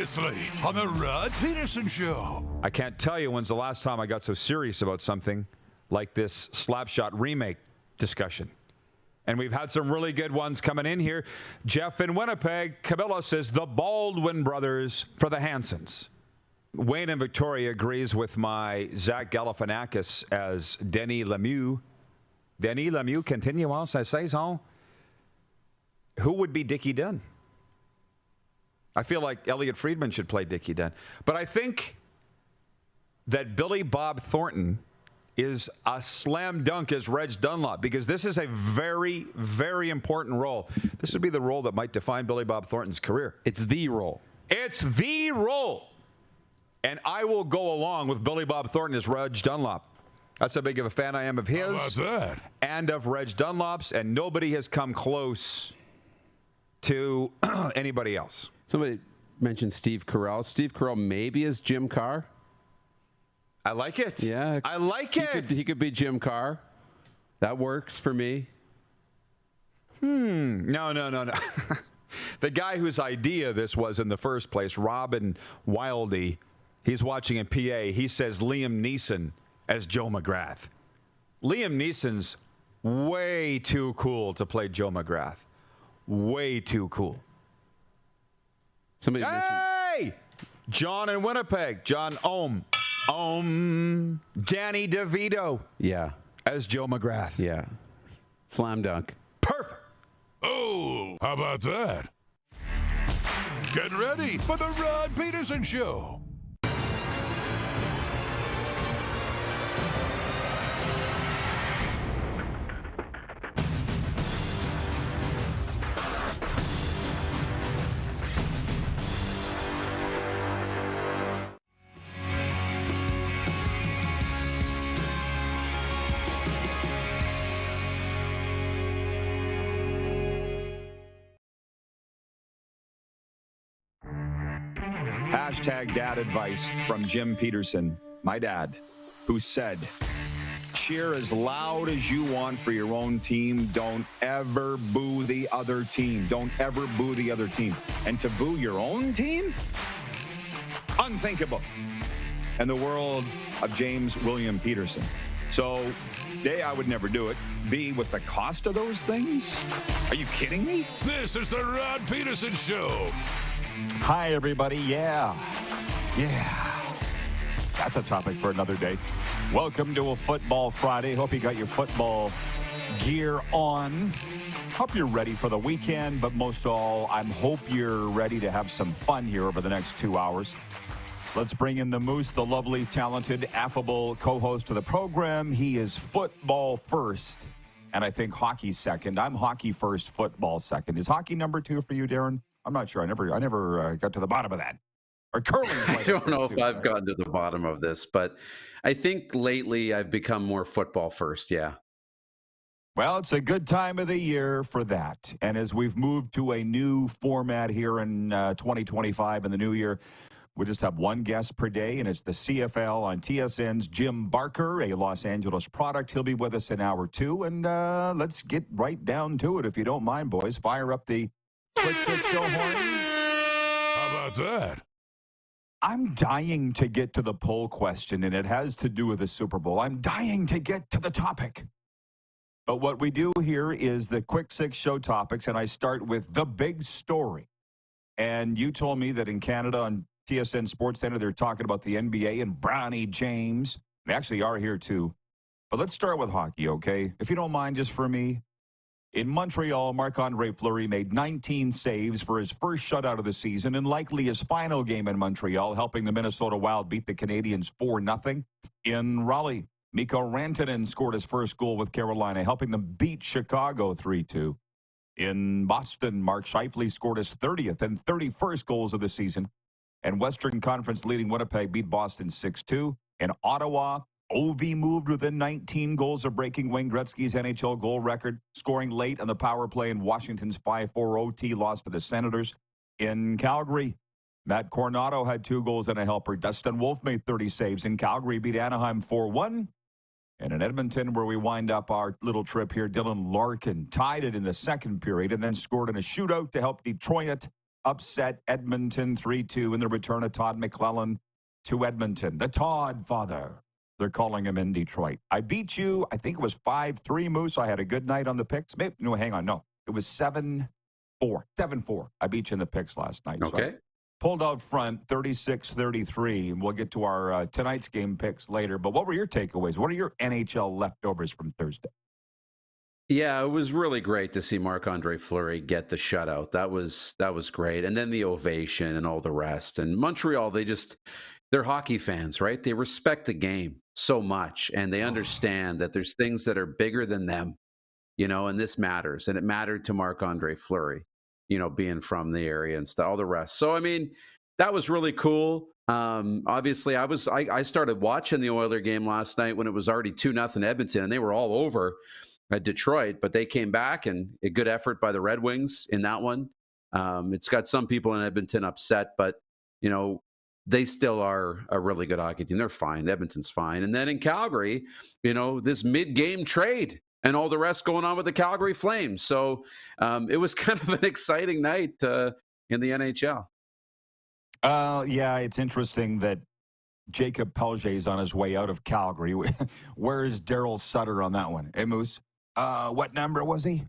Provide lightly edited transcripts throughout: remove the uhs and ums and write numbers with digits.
seriously on the Rod Pedersen Show. I can't tell you when's the last time I got so serious about something like this Slapshot remake discussion. And we've had some really good ones coming in here. Jeff in Winnipeg, Camilla says the Baldwin brothers for the Hansons. Wayne in Victoria agrees with my Zach Galifianakis as Denis Lemieux. Denis Lemieux, continuons sa saison. Who would be Dickie Dunn? I feel like Elliot Friedman should play Dickie Dunn. But I think that Billy Bob Thornton is a slam dunk as Reg Dunlop, because this is a very, very important role. This would be the role that might define Billy Bob Thornton's career. It's the role. It's the role. And I will go along with Billy Bob Thornton as Reg Dunlop. That's how big of a fan I am of his and of Reg Dunlop's, and nobody has come close to anybody else. Somebody mentioned Steve Carell. Steve Carell maybe is Jim Carr. I like it. Yeah. I like it. He could be Jim Carr. That works for me. No. The guy whose idea this was in the first place, Robin Wildy, he's watching in PA. He says Liam Neeson as Joe McGrath. Liam Neeson's way too cool to play Joe McGrath. Way too cool. Somebody mentioned. John in Winnipeg. John Danny DeVito. Yeah. As Joe McGrath. Yeah. Slam dunk. Perfect. Oh, how about that? Get ready for the Rod Pedersen Show. Hashtag dad advice from Jim Pedersen, my dad, who said, cheer as loud as you want for your own team. Don't ever boo the other team. Don't ever boo the other team. And to boo your own team? Unthinkable. In the world of James William Pedersen. So, A, I would never do it. B, with the cost of those things? Are you kidding me? This is the Rod Pedersen Show. Hi, everybody. Yeah. That's a topic for another day. Welcome to a Football Friday. Hope you got your football gear on. Hope you're ready for the weekend, but most of all, I hope you're ready to have some fun here over the next 2 hours. Let's bring in the Moose, the lovely, talented, affable co-host of the program. He is football first, and I think hockey second. I'm hockey first, football second. Is hockey number 2 for you, Darren? I'm not sure. I never got to the bottom of that. Or curling. I don't know if I've gotten to the bottom of this, but I think lately I've become more football first, yeah. Well, it's a good time of the year for that. And as we've moved to a new format here in 2025 in the new year, we just have one guest per day, and it's the CFL on TSN's Jim Barker, a Los Angeles product. He'll be with us in hour 2, and let's get right down to it, if you don't mind, boys. Fire up the Quick Show horn. How about that? I'm dying to get to the poll question, and it has to do with the Super Bowl. I'm dying to get to the topic. But what we do here is the Quick Six Show topics, and I start with the big story. And you told me that in Canada on TSN Sports Center, they're talking about the NBA and Bronny James. They actually are here too. But let's start with hockey, okay? If you don't mind, just for me. In Montreal, Marc-Andre Fleury made 19 saves for his first shutout of the season and likely his final game in Montreal, helping the Minnesota Wild beat the Canadiens 4-0. In Raleigh, Mikko Rantanen scored his first goal with Carolina, helping them beat Chicago 3-2. In Boston, Mark Scheifele scored his 30th and 31st goals of the season, and Western Conference leading Winnipeg beat Boston 6-2. In Ottawa, Ovi moved within 19 goals of breaking Wayne Gretzky's NHL goal record, scoring late on the power play in Washington's 5-4 OT loss to the Senators. In Calgary, Matt Coronado had 2 goals and a helper. Dustin Wolf made 30 saves. In Calgary, beat Anaheim 4-1. And in Edmonton, where we wind up our little trip here, Dylan Larkin tied it in the second period and then scored in a shootout to help Detroit upset Edmonton 3-2 in the return of Todd McClellan to Edmonton. The Todd father. They're calling him in Detroit. I beat you. I think it was 5-3, Moose. I had a good night on the picks. Maybe, no, hang on. No, it was 7-4. 7-4. I beat you in the picks last night. Okay. So pulled out front 36-33. And we'll get to our tonight's game picks later. But what were your takeaways? What are your NHL leftovers from Thursday? Yeah, it was really great to see Marc-Andre Fleury get the shutout. That was great. And then the ovation and all the rest. And Montreal, they're hockey fans, right? They respect the game so much, and they understand that there's things that are bigger than them, and this matters. And it mattered to Marc-Andre Fleury, being from the area and all the rest. So, I mean, that was really cool. Obviously, I started watching the Oiler game last night when it was already 2-0 Edmonton, and they were all over at Detroit, but they came back, and a good effort by the Red Wings in that one. It's got some people in Edmonton upset, but, they still are a really good hockey team. They're fine. Edmonton's fine. And then in Calgary, this mid-game trade and all the rest going on with the Calgary Flames. So it was kind of an exciting night in the NHL. Yeah, it's interesting that Jacob Pelge is on his way out of Calgary. Where's Daryl Sutter on that one? Hey, Moose, what number was he?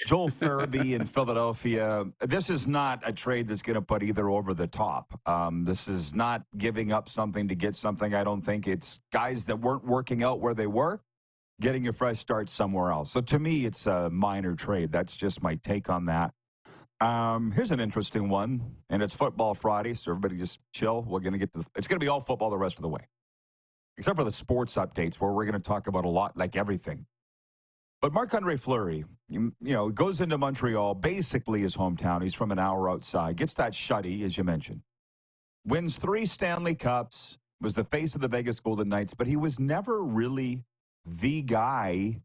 Joel Farabee in Philadelphia. This is not a trade that's going to put either over the top. This is not giving up something to get something. I don't think it's guys that weren't working out where they were getting a fresh start somewhere else. So to me, it's a minor trade. That's just my take on that. Here's an interesting one, and it's Football Friday, so everybody just chill. We're going to get to it's going to be all football the rest of the way, except for the sports updates where we're going to talk about a lot, like everything. But Marc-Andre Fleury, goes into Montreal, basically his hometown. He's from an hour outside. Gets that shutty, as you mentioned. Wins 3 Stanley Cups, was the face of the Vegas Golden Knights, but he was never really the guy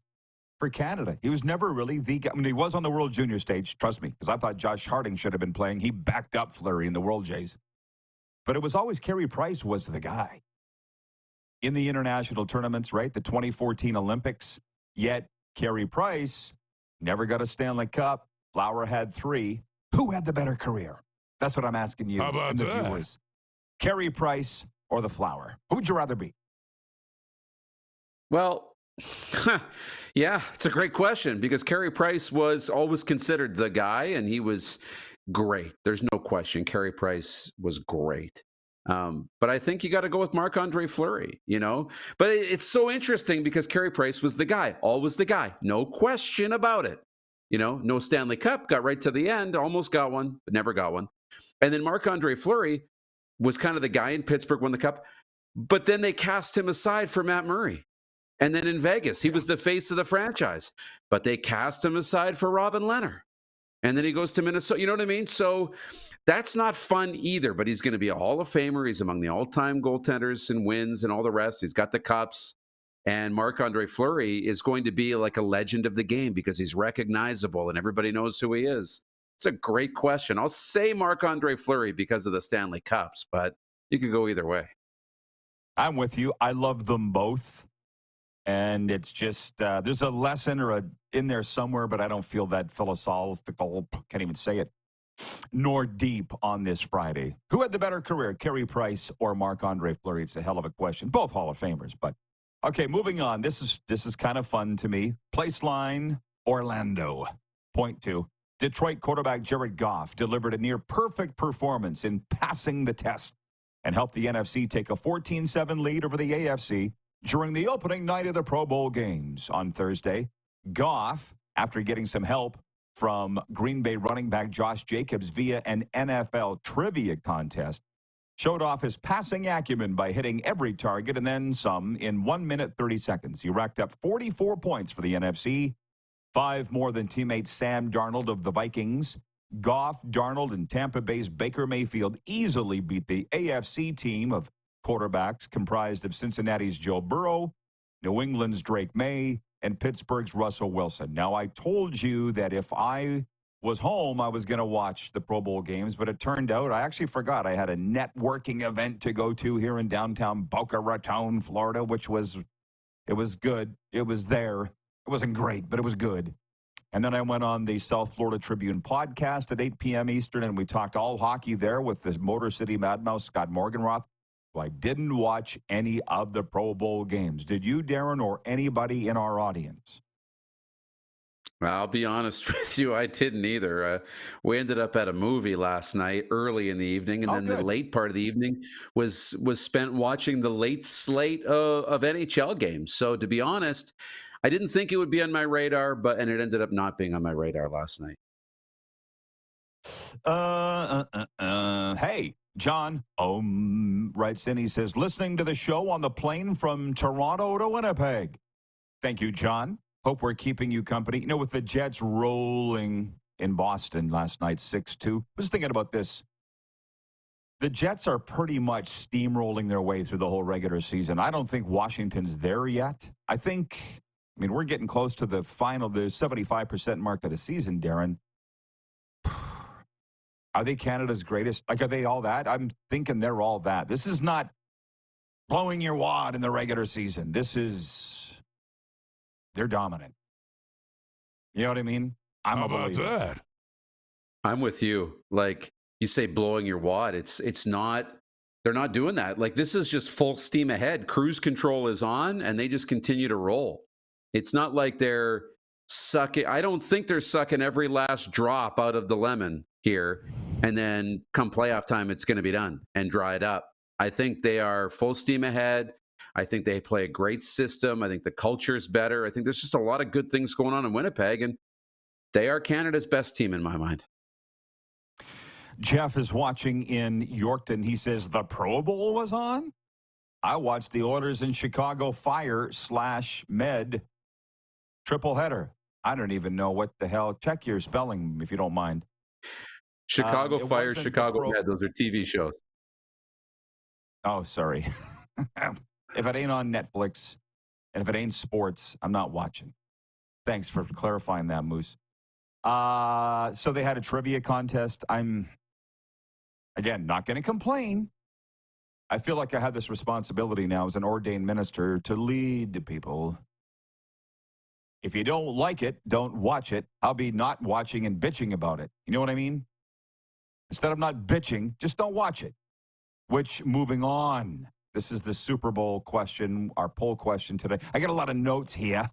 for Canada. He was never really the guy. I mean, he was on the World Junior stage, trust me, because I thought Josh Harding should have been playing. He backed up Fleury in the World Jays. But it was always Carey Price was the guy. In the international tournaments, right? The 2014 Olympics, yet Carey Price never got a Stanley Cup. Flower had 3. Who had the better career? That's what I'm asking you. How about and the that? viewers. Carey Price or the Flower? Who would you rather be? Well, yeah, it's a great question because Carey Price was always considered the guy, and he was great. There's no question. Carey Price was great. But I think you got to go with Marc-Andre Fleury, But it's so interesting because Carey Price was the guy, always the guy. No question about it. No Stanley Cup, got right to the end, almost got one, but never got one. And then Marc-Andre Fleury was kind of the guy in Pittsburgh, won the Cup. But then they cast him aside for Matt Murray. And then in Vegas, he was the face of the franchise. But they cast him aside for Robin Lehner. And then he goes to Minnesota. You know what I mean? So that's not fun either, but he's going to be a Hall of Famer. He's among the all-time goaltenders and wins and all the rest. He's got the cups. And Marc-Andre Fleury is going to be like a legend of the game because he's recognizable and everybody knows who he is. It's a great question. I'll say Marc-Andre Fleury because of the Stanley Cups, but you could go either way. I'm with you. I love them both. And it's just, there's a lesson in there somewhere, but I don't feel that philosophical, can't even say it, nor deep on this Friday. Who had the better career, Carey Price or Marc-Andre Fleury? It's a hell of a question. Both Hall of Famers, but okay, moving on. This is kind of fun to me. Place line, Orlando. Point 2. Detroit quarterback Jared Goff delivered a near-perfect performance in passing the test and helped the NFC take a 14-7 lead over the AFC during the opening night of the Pro Bowl games on Thursday. Goff, after getting some help from Green Bay running back Josh Jacobs via an NFL trivia contest, showed off his passing acumen by hitting every target and then some in 1 minute 30 seconds. He racked up 44 points for the NFC, 5 more than teammate Sam Darnold of the Vikings. Goff, Darnold, and Tampa Bay's Baker Mayfield easily beat the AFC team of quarterbacks comprised of Cincinnati's Joe Burrow, New England's Drake May, and Pittsburgh's Russell Wilson. Now, I told you that if I was home, I was going to watch the Pro Bowl games, but it turned out I actually forgot I had a networking event to go to here in downtown Boca Raton, Florida, it was good. It was there. It wasn't great, but it was good. And then I went on the South Florida Tribune podcast at 8 p.m. Eastern, and we talked all hockey there with the Motor City Madmouse, Scott Morganroth. I didn't watch any of the Pro Bowl games. Did you, Darren, or anybody in our audience? I'll be honest with you, I didn't either. We ended up at a movie last night early in the evening, and then good. the late part of the evening was spent watching the late slate of NHL games. So to be honest, I didn't think it would be on my radar, and it ended up not being on my radar last night. Hey, John writes in. He says, listening to the show on the plane from Toronto to Winnipeg. Thank you, John. Hope we're keeping you company. You know, with the Jets rolling in Boston last night, 6-2. I was thinking about this. The Jets are pretty much steamrolling their way through the whole regular season. I don't think Washington's there yet. I mean, we're getting close to the 75% mark of the season, Darren. Are they Canada's greatest? Like, are they all that? I'm thinking they're all that. This is not blowing your wad in the regular season. They're dominant. You know what I mean? I'm How a about believer. that? I'm with you. Like you say, blowing your wad. It's not. They're not doing that. Like this is just full steam ahead. Cruise control is on, and they just continue to roll. It's not like they're sucking. I don't think they're sucking every last drop out of the lemon here, and then come playoff time, it's going to be done and dried up. I think they are full steam ahead. I think they play a great system. I think the culture is better. I think there's just a lot of good things going on in Winnipeg, and they are Canada's best team in my mind. Jeff is watching in Yorkton. He says the Pro Bowl was on. I watched the Oilers in Chicago Fire /Med triple header. I don't even know what the hell. Check your spelling if you don't mind. Chicago it Fire, wasn't the Chicago Pro- Med. Those are TV shows. Oh, sorry. If it ain't on Netflix and if it ain't sports, I'm not watching. Thanks for clarifying that, Moose. So they had a trivia contest. I'm, again, not going to complain. I feel like I have this responsibility now as an ordained minister to lead the people. If you don't like it, don't watch it. I'll be not watching and bitching about it. You know what I mean? Instead of not bitching, just don't watch it. Which, moving on. This is the Super Bowl question, our poll question today. I got a lot of notes here.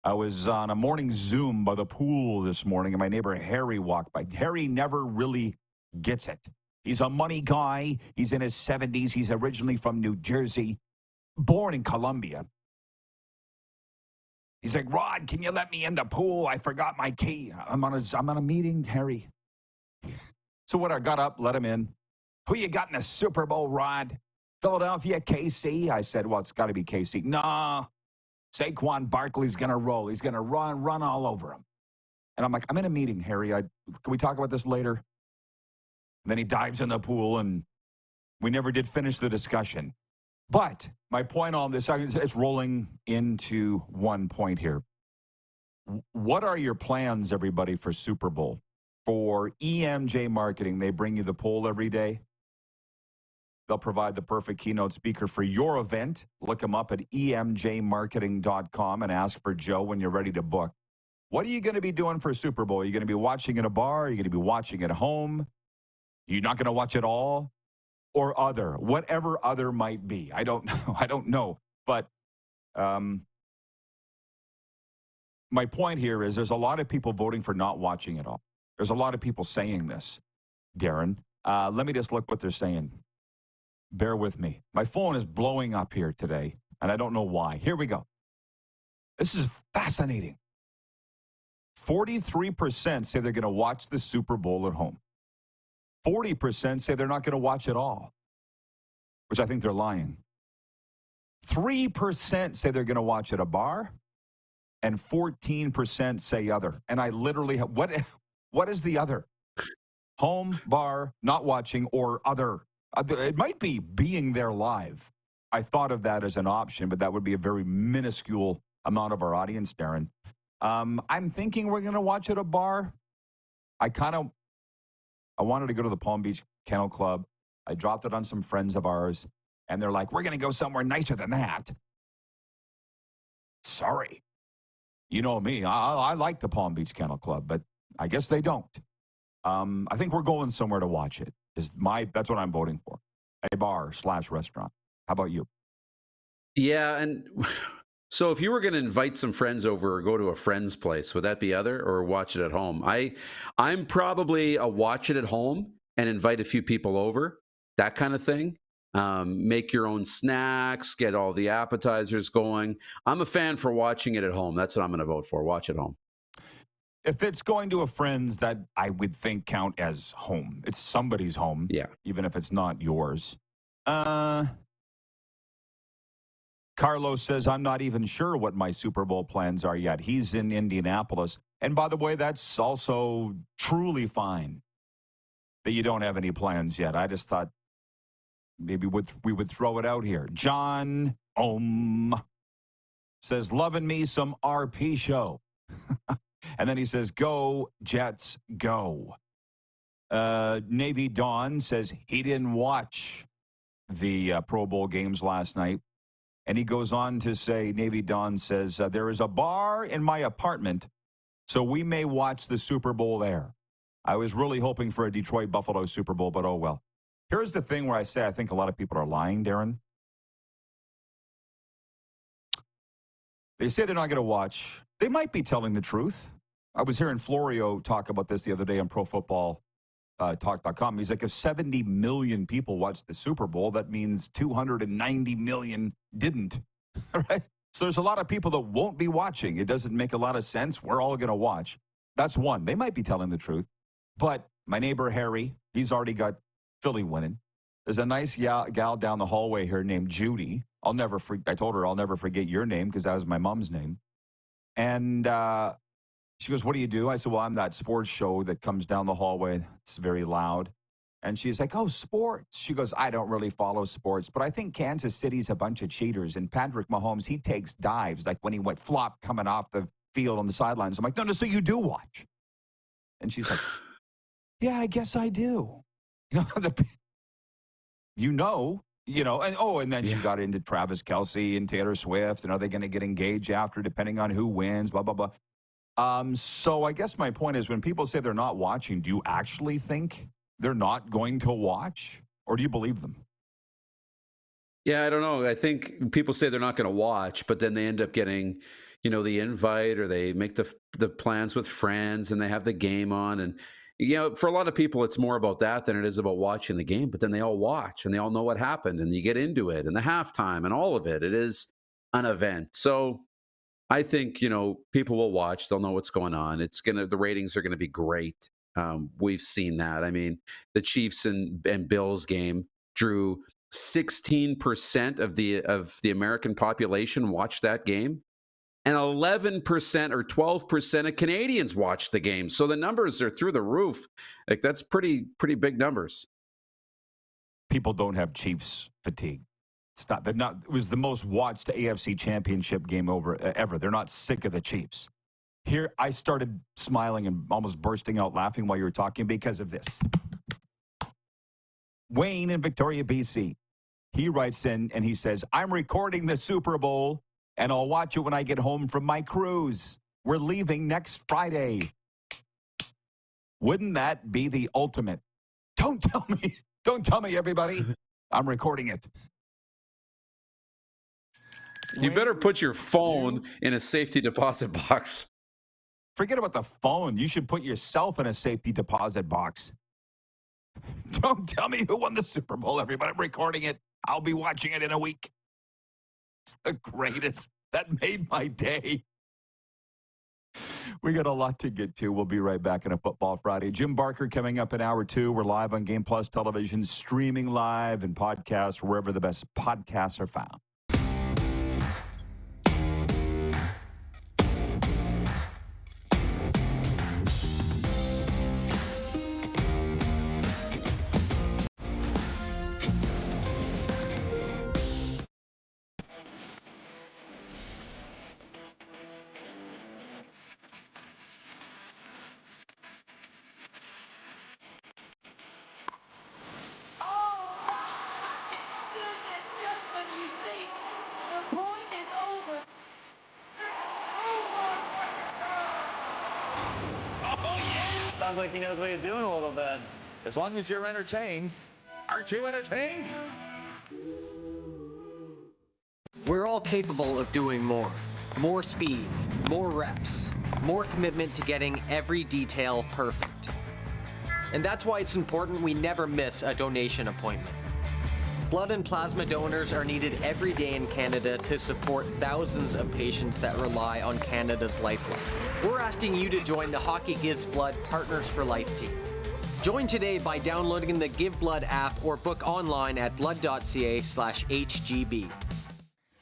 I was on a morning Zoom by the pool this morning, and my neighbor Harry walked by. Harry never really gets it. He's a money guy. He's in his 70s. He's originally from New Jersey, born in Colombia. He's like, Rod, can you let me in the pool? I forgot my key. I'm on a meeting, Harry. So what? I got up, let him in. Who you got in the Super Bowl, Rod? Philadelphia, KC? I said, well, it's got to be KC. Nah, Saquon Barkley's going to roll. He's going to run all over him. And I'm like, I'm in a meeting, Harry. Can we talk about this later? And then he dives in the pool, and we never did finish the discussion. But my point on this, it's rolling into one point here. What are your plans, everybody, for Super Bowl? For EMJ Marketing, they bring you the poll every day. They'll provide the perfect keynote speaker for your event. Look them up at emjmarketing.com and ask for Joe when you're ready to book. What are you going to be doing for Super Bowl? Are you going to be watching at a bar? Are you going to be watching at home? You're not going to watch it all? Or other, whatever other might be. I don't know. I don't know. But my point here is there's a lot of people voting for not watching it all. There's a lot of people saying this, Darren. Let me just look what they're saying. Bear with me. My phone is blowing up here today, and I don't know why. Here we go. This is fascinating. 43% say they're going to watch the Super Bowl at home. 40% say they're not going to watch it all, which I think they're lying. 3% say they're going to watch at a bar, and 14% say other. And I literally have, what is the other? Home, bar, not watching, or other. It might be being there live. I thought of that as an option, but that would be a very minuscule amount of our audience, Darren. I'm thinking we're going to watch at a bar. I wanted to go to the Palm Beach Kennel Club. I dropped it on some friends of ours, and they're like, we're going to go somewhere nicer than that. Sorry. You know me. I like the Palm Beach Kennel Club, but I guess they don't. I think we're going somewhere to watch it. That's what I'm voting for. A bar/restaurant. How about you? Yeah, and so if you were going to invite some friends over or go to a friend's place, would that be other or watch it at home? I'm probably a watch it at home and invite a few people over, that kind of thing. Make your own snacks, get all the appetizers going. I'm a fan for watching it at home. That's what I'm going to vote for. Watch at home. If it's going to a friend's, that I would think count as home. It's somebody's home, Yeah. even if it's not yours. Carlos says, I'm not even sure what my Super Bowl plans are yet. He's in Indianapolis. And by the way, that's also truly fine that you don't have any plans yet. I just thought maybe we would throw it out here. John says, loving me some RP show. And then he says, go, Jets, go. Navy Dawn says he didn't watch the Pro Bowl games last night. And he goes on to say, Navy Dawn says, there is a bar in my apartment, so we may watch the Super Bowl there. I was really hoping for a Detroit-Buffalo Super Bowl, but oh well. Here's the thing where I say I think a lot of people are lying, Darren. They say they're not going to watch. They might be telling the truth. I was hearing Florio talk about this the other day on ProFootballTalk.com. He's like, if 70 million people watched the Super Bowl, that means 290 million didn't. Right? So there's a lot of people that won't be watching. It doesn't make a lot of sense. We're all going to watch. That's one. They might be telling the truth. But my neighbor Harry, he's already got Philly winning. There's a nice gal down the hallway here named Judy. I told her I'll never forget your name because that was my mom's name. And she goes, what do you do? I said, well, I'm that sports show that comes down the hallway. It's very loud. And she's like, oh, sports. She goes, I don't really follow sports, but I think Kansas City's a bunch of cheaters. And Patrick Mahomes, he takes dives, like when he went flop coming off the field on the sidelines. I'm like, no, so you do watch. And she's like, yeah, I guess I do. And then she got into Travis Kelce and Taylor Swift. And are they going to get engaged after, depending on who wins, blah, blah, blah. So I guess my point is when people say they're not watching, do you actually think they're not going to watch? Or do you believe them? Yeah, I don't know. I think people say they're not going to watch, but then they end up getting, the invite or they make the plans with friends and they have the game on. And, for a lot of people, it's more about that than it is about watching the game. But then they all watch and they all know what happened and you get into it and the halftime and all of it. It is an event. So I think, people will watch. They'll know what's going on. The ratings are going to be great. We've seen that. I mean, the Chiefs and Bills game drew 16% of the American population watched that game, and 11% or 12% of Canadians watched the game. So the numbers are through the roof. Like that's pretty big numbers. People don't have Chiefs fatigue. Stop. They're not. It was the most watched AFC Championship game ever. They're not sick of the Chiefs. Here, I started smiling and almost bursting out laughing while you were talking because of this. Wayne in Victoria, BC. He writes in and he says, I'm recording the Super Bowl and I'll watch it when I get home from my cruise. We're leaving next Friday. Wouldn't that be the ultimate? Don't tell me, everybody. I'm recording it. You better put your phone in a safety deposit box. Forget about the phone. You should put yourself in a safety deposit box. Don't tell me who won the Super Bowl, everybody. I'm recording it. I'll be watching it in a week. It's the greatest. That made my day. We got a lot to get to. We'll be right back on a Football Friday. Jim Barker coming up in hour 2. We're live on Game Plus Television, streaming live and podcast wherever the best podcasts are found. Just when you think sounds like he knows what he's doing a little bit. As long as you're entertained. Aren't you entertained? We're all capable of doing more. More speed, more reps, more commitment to getting every detail perfect. And that's why it's important we never miss a donation appointment. Blood and plasma donors are needed every day in Canada to support thousands of patients that rely on Canada's lifeline. We're asking you to join the Hockey Gives Blood Partners for Life team. Join today by downloading the Give Blood app or book online at blood.ca/HGB.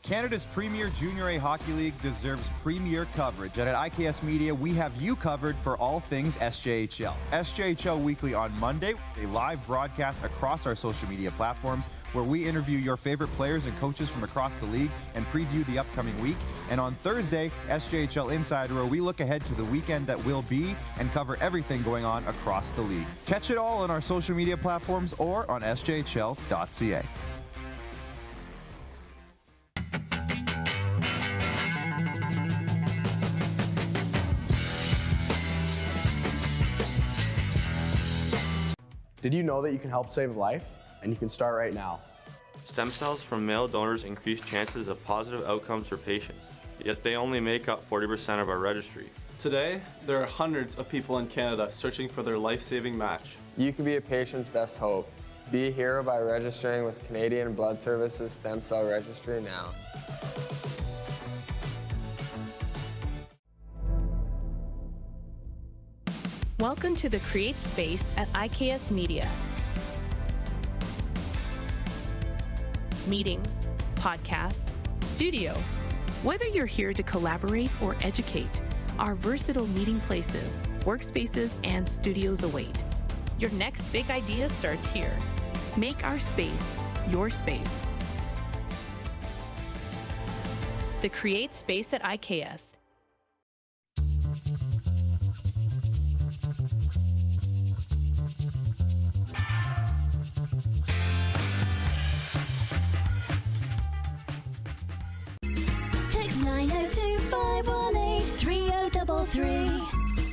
Canada's premier Junior A Hockey League deserves premier coverage, and at IKS Media, we have you covered for all things SJHL. SJHL Weekly on Monday, a live broadcast across our social media platforms where we interview your favorite players and coaches from across the league and preview the upcoming week. And on Thursday, SJHL Insider, where we look ahead to the weekend that will be and cover everything going on across the league. Catch it all on our social media platforms or on sjhl.ca. Did you know that you can help save life? And you can start right now. Stem cells from male donors increase chances of positive outcomes for patients, yet they only make up 40% of our registry. Today, there are hundreds of people in Canada searching for their life-saving match. You can be a patient's best hope. Be a hero by registering with Canadian Blood Services Stem Cell Registry now. Welcome to the Create Space at IKS Media. Meetings, podcasts, studio. Whether you're here to collaborate or educate, our versatile meeting places, workspaces, and studios await. Your next big idea starts here. Make our space your space. The Create Space at IKS. Text 902-518-3033.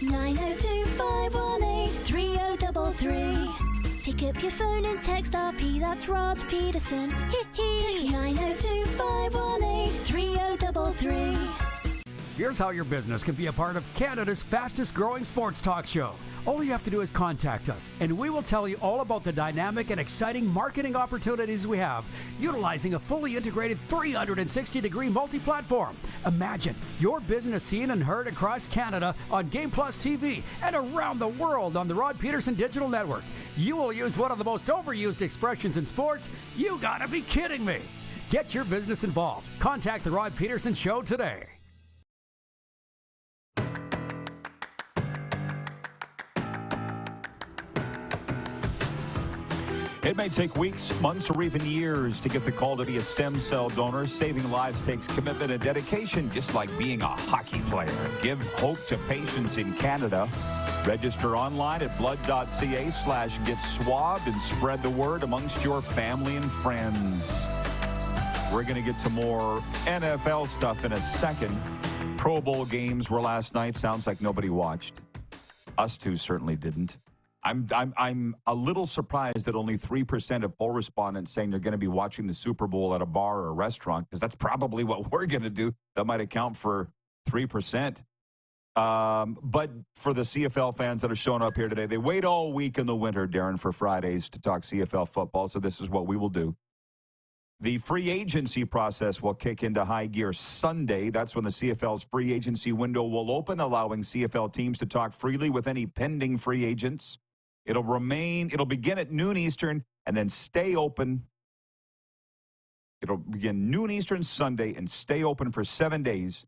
902-518-3033. Pick up your phone and text RP, that's Rod Pedersen. Text 902-518-3033. Here's how your business can be a part of Canada's fastest growing sports talk show. All you have to do is contact us, and we will tell you all about the dynamic and exciting marketing opportunities we have, utilizing a fully integrated 360-degree multi-platform. Imagine your business seen and heard across Canada on Game Plus TV and around the world on the Rod Pedersen Digital Network. You will use one of the most overused expressions in sports. You gotta be kidding me. Get your business involved. Contact the Rod Pedersen Show today. It may take weeks, months, or even years to get the call to be a stem cell donor. Saving lives takes commitment and dedication, just like being a hockey player. Give hope to patients in Canada. Register online at blood.ca/get-swabbed and spread the word amongst your family and friends. We're going to get to more NFL stuff in a second. Pro Bowl games were last night. Sounds like nobody watched. Us two certainly didn't. I'm a little surprised that only 3% of poll respondents saying they're going to be watching the Super Bowl at a bar or a restaurant, because that's probably what we're going to do. That might account for 3%. But for the CFL fans that are showing up here today, they wait all week in the winter, Darren, for Fridays to talk CFL football, so this is what we will do. The free agency process will kick into high gear Sunday. That's when the CFL's free agency window will open, allowing CFL teams to talk freely with any pending free agents. It'll begin at noon Eastern and then stay open. It'll begin noon Eastern Sunday and stay open for 7 days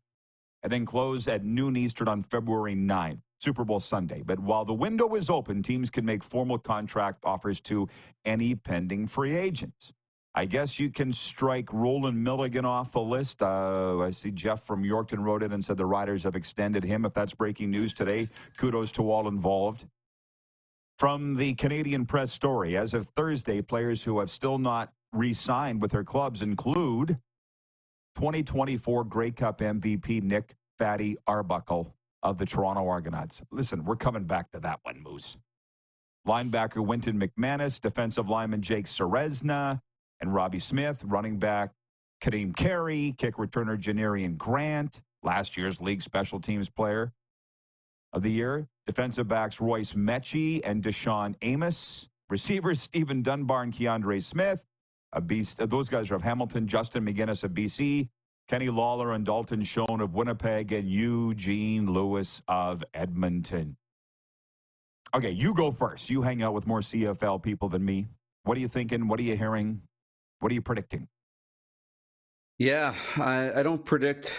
and then close at noon Eastern on February 9th, Super Bowl Sunday. But while the window is open, teams can make formal contract offers to any pending free agents. I guess you can strike Roland Milligan off the list. I see Jeff from Yorkton wrote in and said the Riders have extended him. If that's breaking news today, kudos to all involved. From the Canadian Press story, as of Thursday, players who have still not re-signed with their clubs include 2024 Grey Cup MVP Nick Fatty Arbuckle of the Toronto Argonauts. Listen, we're coming back to that one, Moose. Linebacker Wynton McManus, defensive lineman Jake Serezna, and Robbie Smith, running back Kadeem Carey, kick returner Janarian Grant, last year's league special teams player of the year, defensive backs Royce Mechie and Deshaun Amos, receivers Stephen Dunbar and Keandre Smith, a beast. Those guys are of Hamilton, Justin McGinnis of BC, Kenny Lawler and Dalton Schoen of Winnipeg, and Eugene Lewis of Edmonton. Okay, you go first. You hang out with more CFL people than me. What are you thinking? What are you hearing? What are you predicting? Yeah, I don't predict,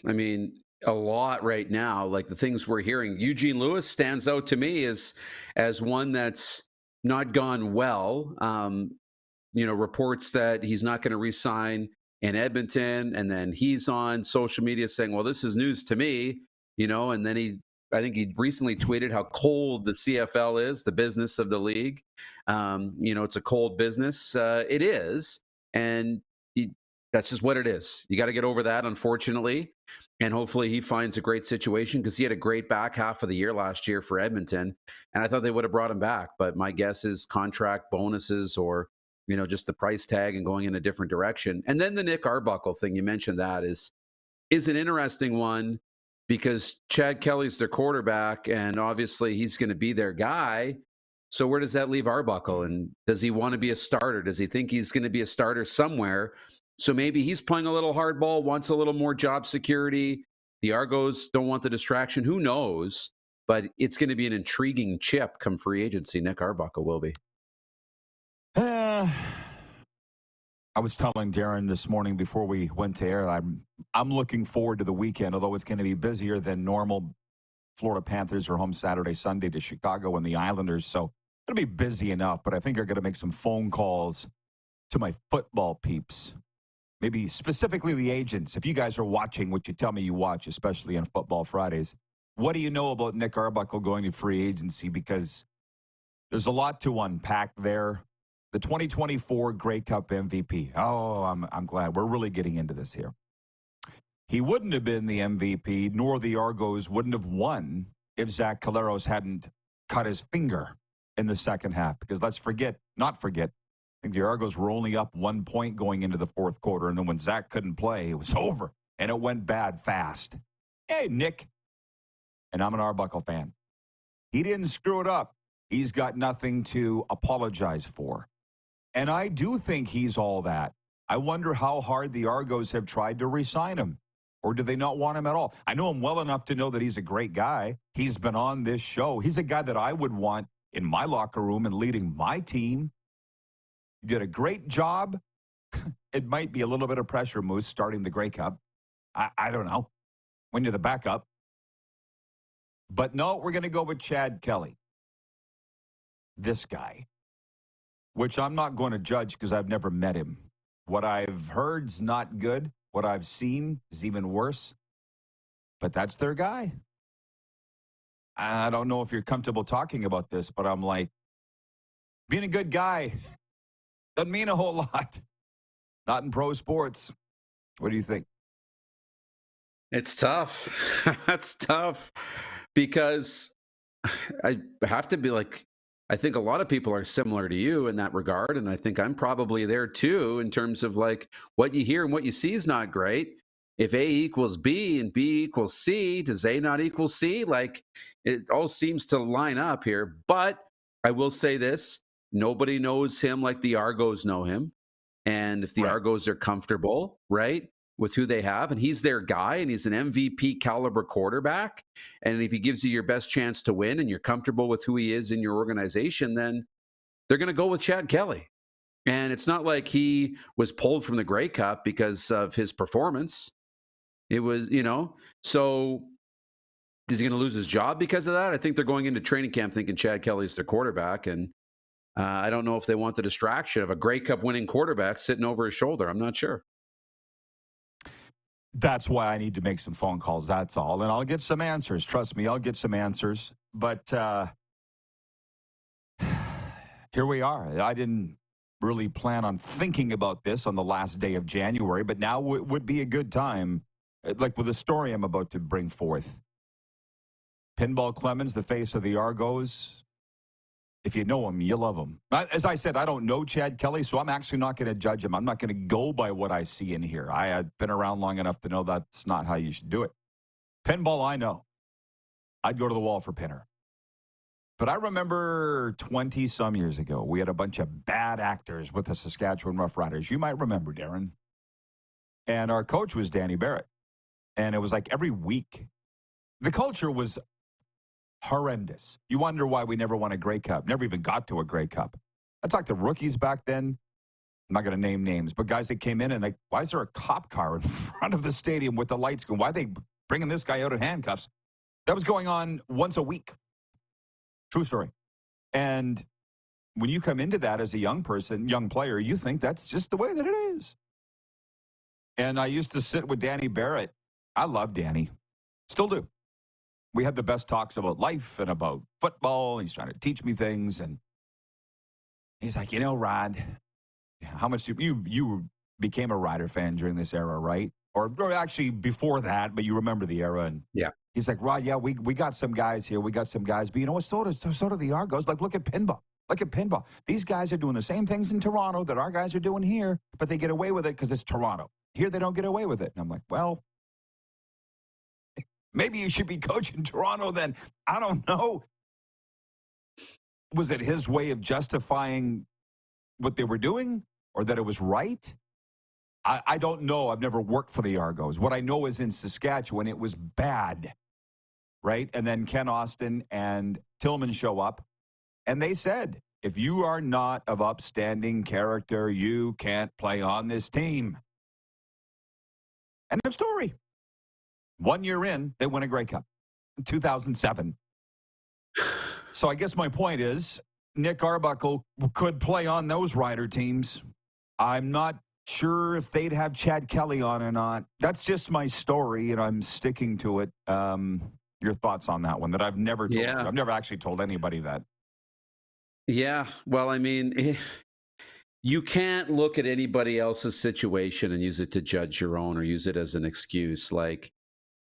a lot right now. Like the things we're hearing, Eugene Lewis stands out to me as one that's not gone well. Reports that he's not going to re-sign in Edmonton, and then he's on social media saying, well, this is news to me, and then I think he recently tweeted how cold the CFL is, the business of the league. It's a cold business. It is. And that's just what it is. You got to get over that, unfortunately. And hopefully he finds a great situation, because he had a great back half of the year last year for Edmonton. And I thought they would have brought him back. But my guess is contract bonuses or, just the price tag and going in a different direction. And then the Nick Arbuckle thing, you mentioned that is an interesting one, because Chad Kelly's their quarterback, and obviously he's going to be their guy. So where does that leave Arbuckle? And does he want to be a starter? Does he think he's going to be a starter somewhere? So maybe he's playing a little hardball, wants a little more job security. The Argos don't want the distraction. Who knows? But it's going to be an intriguing chip come free agency. Nick Arbuckle will be. I was telling Darren this morning before we went to air, I'm looking forward to the weekend, although it's going to be busier than normal. Florida Panthers are home Saturday, Sunday to Chicago and the Islanders, so it'll be busy enough, but I think I'm going to make some phone calls to my football peeps, maybe specifically the agents. If you guys are watching, what you tell me you watch, especially on Football Fridays, what do you know about Nick Arbuckle going to free agency? Because there's a lot to unpack there. The 2024 Grey Cup MVP. Oh, I'm glad we're really getting into this here. He wouldn't have been the MVP, nor the Argos wouldn't have won if Zach Caleros hadn't cut his finger in the second half. Because let's not forget, I think the Argos were only up 1 point going into the fourth quarter. And then when Zach couldn't play, it was over. And it went bad fast. Hey, Nick. And I'm an Arbuckle fan. He didn't screw it up. He's got nothing to apologize for. And I do think he's all that. I wonder how hard the Argos have tried to re-sign him. Or do they not want him at all? I know him well enough to know that he's a great guy. He's been on this show. He's a guy that I would want in my locker room and leading my team. He did a great job. It might be a little bit of pressure, Moose, starting the Grey Cup. I don't know. When you're the backup. But no, we're going to go with Chad Kelly. This guy. Which I'm not going to judge because I've never met him. What I've heard's not good. What I've seen is even worse. But that's their guy. I don't know if you're comfortable talking about this, but I'm like, being a good guy doesn't mean a whole lot. Not in pro sports. What do you think? It's tough. That's tough. Because I have to be like, I think a lot of people are similar to you in that regard. And I think I'm probably there too, in terms of like what you hear and what you see is not great. If A equals B and B equals C, does A not equal C? Like it all seems to line up here. But I will say this, nobody knows him like the Argos know him. And if the Argos are comfortable, right, with who they have, and he's their guy, and he's an MVP caliber quarterback, and if he gives you your best chance to win and you're comfortable with who he is in your organization, then they're going to go with Chad Kelly. And it's not like he was pulled from the Grey Cup because of his performance. It was, so is he going to lose his job because of that? I think they're going into training camp thinking Chad Kelly's their quarterback, and I don't know if they want the distraction of a Grey Cup winning quarterback sitting over his shoulder. I'm not sure. That's why I need to make some phone calls. That's all. And I'll get some answers. Trust me, I'll get some answers. But here we are. I didn't really plan on thinking about this on the last day of January, but now would be a good time, like with the story I'm about to bring forth. Pinball Clemens, the face of the Argos. If you know him, you love him. As I said, I don't know Chad Kelly, so I'm actually not going to judge him. I'm not going to go by what I see in here. I have been around long enough to know that's not how you should do it. Pinball, I know. I'd go to the wall for Pinner. But I remember 20-some years ago, we had a bunch of bad actors with the Saskatchewan Roughriders. You might remember, Darren. And our coach was Danny Barrett. And it was like every week. The culture was horrendous. You wonder why we never won a Grey Cup, never even got to a Grey Cup. I talked to rookies back then. I'm not going to name names, but guys that came in and like, why is there a cop car in front of the stadium with the lights going? Why are they bringing this guy out in handcuffs? That was going on once a week. True story. And when you come into that as a young person, young player, you think that's just the way that it is. And I used to sit with Danny Barrett. I love Danny. Still do. We had the best talks about life and about football. He's trying to teach me things. And he's like, Rod, how much you became a Rider fan during this era, right? Or actually before that, but you remember the era. And yeah. He's like, Rod, yeah, we got some guys here. We got some guys. But you know what? So do the Argos. Like, look at pinball. Look at pinball. These guys are doing the same things in Toronto that our guys are doing here, but they get away with it because it's Toronto. Here, they don't get away with it. And I'm like, well, maybe you should be coaching Toronto then. I don't know. Was it his way of justifying what they were doing or that it was right? I don't know. I've never worked for the Argos. What I know is in Saskatchewan, it was bad, right? And then Ken Austin and Tillman show up, and they said, if you are not of upstanding character, you can't play on this team. End of story. 1 year in, they win a Grey Cup in 2007. So I guess my point is, Nick Arbuckle could play on those Rider teams. I'm not sure if they'd have Chad Kelly on or not. That's just my story, and I'm sticking to it. Your thoughts on that one that I've never told? Yeah. I've never actually told anybody that. Yeah. Well, I mean, you can't look at anybody else's situation and use it to judge your own or use it as an excuse. Like,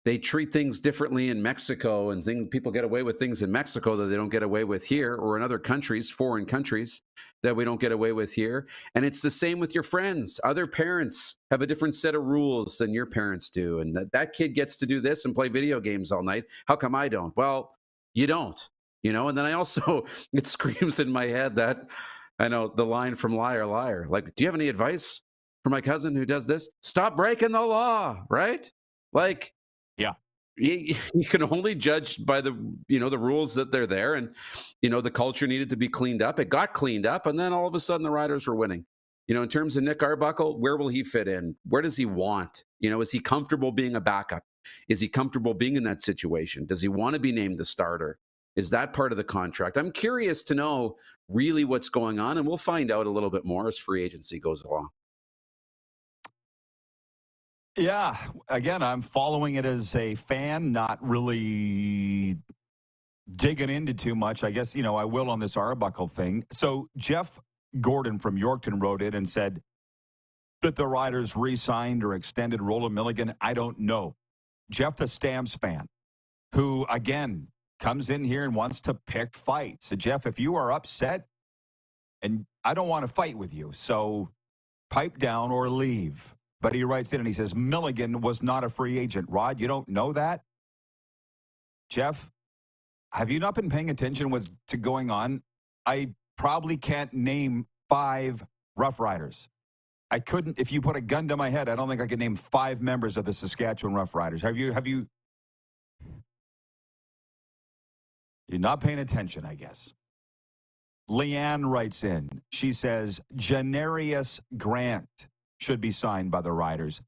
they treat things differently in Mexico, and people get away with things in Mexico that they don't get away with here, or in other countries, foreign countries, that we don't get away with here. And it's the same with your friends. Other parents have a different set of rules than your parents do. And that kid gets to do this and play video games all night. How come I don't? Well, you don't, And then I also, it screams in my head that, I know the line from Liar Liar, like, do you have any advice for my cousin who does this? Stop breaking the law, right? Like, yeah. You can only judge by the rules that they're there, and the culture needed to be cleaned up. It got cleaned up, and then all of a sudden the Riders were winning. In terms of Nick Arbuckle, where will he fit in? Where does he want? Is he comfortable being a backup? Is he comfortable being in that situation? Does he want to be named the starter? Is that part of the contract? I'm curious to know really what's going on, and we'll find out a little bit more as free agency goes along. Yeah, again, I'm following it as a fan, not really digging into too much. I guess, I will on this Arbuckle thing. So Jeff Gordon from Yorkton wrote it and said that the Riders re-signed or extended Roland Milligan. I don't know. Jeff, the Stamps fan, who, again, comes in here and wants to pick fights. So, Jeff, if you are upset, and I don't want to fight with you, so pipe down or leave. But he writes in and he says, Milligan was not a free agent. Rod, you don't know that? Jeff, have you not been paying attention to going on? I probably can't name 5 Rough Riders. I couldn't, if you put a gun to my head, I don't think I could name 5 members of the Saskatchewan Rough Riders. Have you? You're not paying attention, I guess. Leanne writes in. She says, Janarius Grant should be signed by the Riders.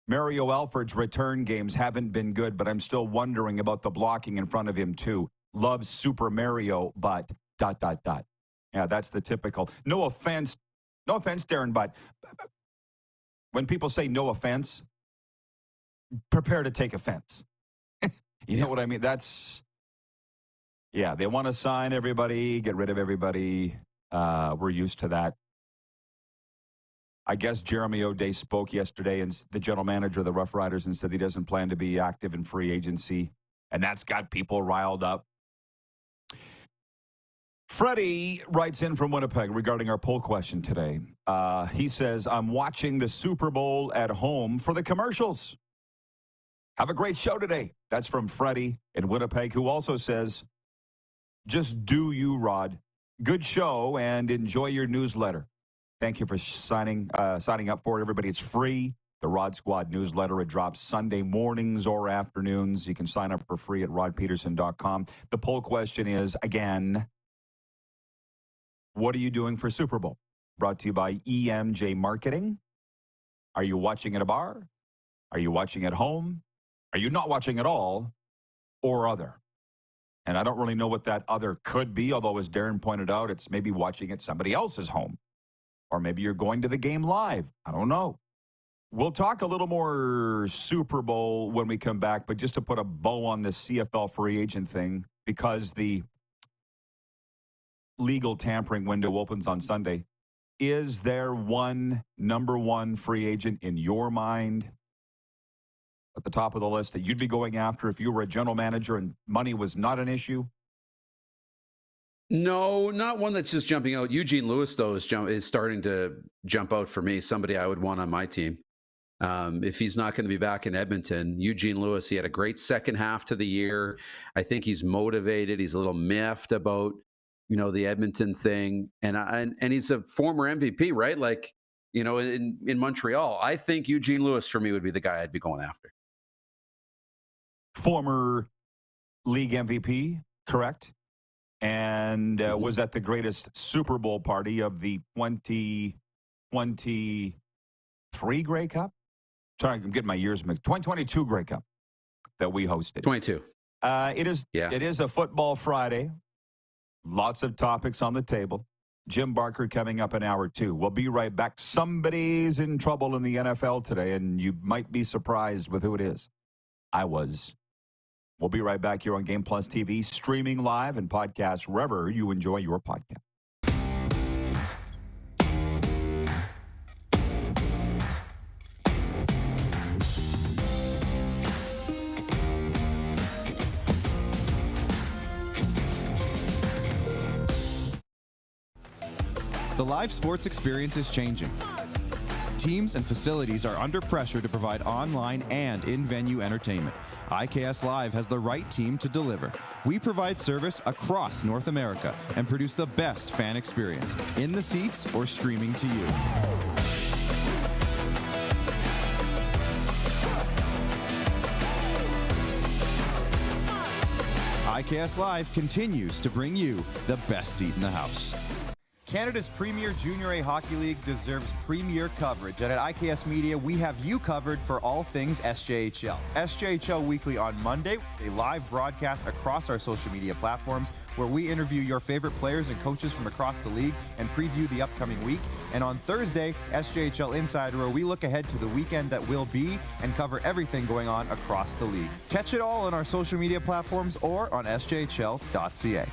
Mario Alford's return games haven't been good, but I'm still wondering about the blocking in front of him, too. Loves Super Mario, but ... Yeah, that's the typical. No offense, Darren, but when people say no offense, prepare to take offense. You know what I mean? Yeah, they want to sign everybody, get rid of everybody. We're used to that. I guess Jeremy O'Day spoke yesterday, and the general manager of the Rough Riders, and said he doesn't plan to be active in free agency. And that's got people riled up. Freddie writes in from Winnipeg regarding our poll question today. He says, I'm watching the Super Bowl at home for the commercials. Have a great show today. That's from Freddie in Winnipeg, who also says, just do you, Rod. Good show and enjoy your newsletter. Thank you for signing up for it, everybody. It's free. The Rod Squad newsletter, it drops Sunday mornings or afternoons. You can sign up for free at rodpeterson.com. The poll question is, again, what are you doing for Super Bowl? Brought to you by EMJ Marketing. Are you watching at a bar? Are you watching at home? Are you not watching at all? Or other? And I don't really know what that other could be, although as Darren pointed out, it's maybe watching at somebody else's home. Or maybe you're going to the game live. I don't know. We'll talk a little more Super Bowl when we come back, but just to put a bow on this CFL free agent thing, because the legal tampering window opens on Sunday, is there one number one free agent in your mind at the top of the list that you'd be going after if you were a general manager and money was not an issue? No, not one that's just jumping out. Eugene Lewis, though, is starting to jump out for me, somebody I would want on my team. If he's not going to be back in Edmonton, Eugene Lewis, he had a great second half to the year. I think he's motivated. He's a little miffed about, the Edmonton thing. And he's a former MVP, right? Like, in Montreal. I think Eugene Lewis for me would be the guy I'd be going after. Former league MVP, correct? And was at the greatest Super Bowl party of the 2023 Grey Cup? I'm getting my years mixed. 2022 Grey Cup that we hosted. 22. It is a football Friday. Lots of topics on the table. Jim Barker coming up in hour 2. We'll be right back. Somebody's in trouble in the NFL today, and you might be surprised with who it is. I was. We'll be right back here on Game Plus TV, streaming live and podcast wherever you enjoy your podcast. The live sports experience is changing. Teams and facilities are under pressure to provide online and in-venue entertainment. IKS Live has the right team to deliver. We provide service across North America and produce the best fan experience, in the seats or streaming to you. IKS Live continues to bring you the best seat in the house. Canada's premier Junior A Hockey League deserves premier coverage, and at IKS Media, we have you covered for all things SJHL. SJHL Weekly on Monday, a live broadcast across our social media platforms where we interview your favorite players and coaches from across the league and preview the upcoming week. And on Thursday, SJHL Insider, where we look ahead to the weekend that will be and cover everything going on across the league. Catch it all on our social media platforms or on sjhl.ca.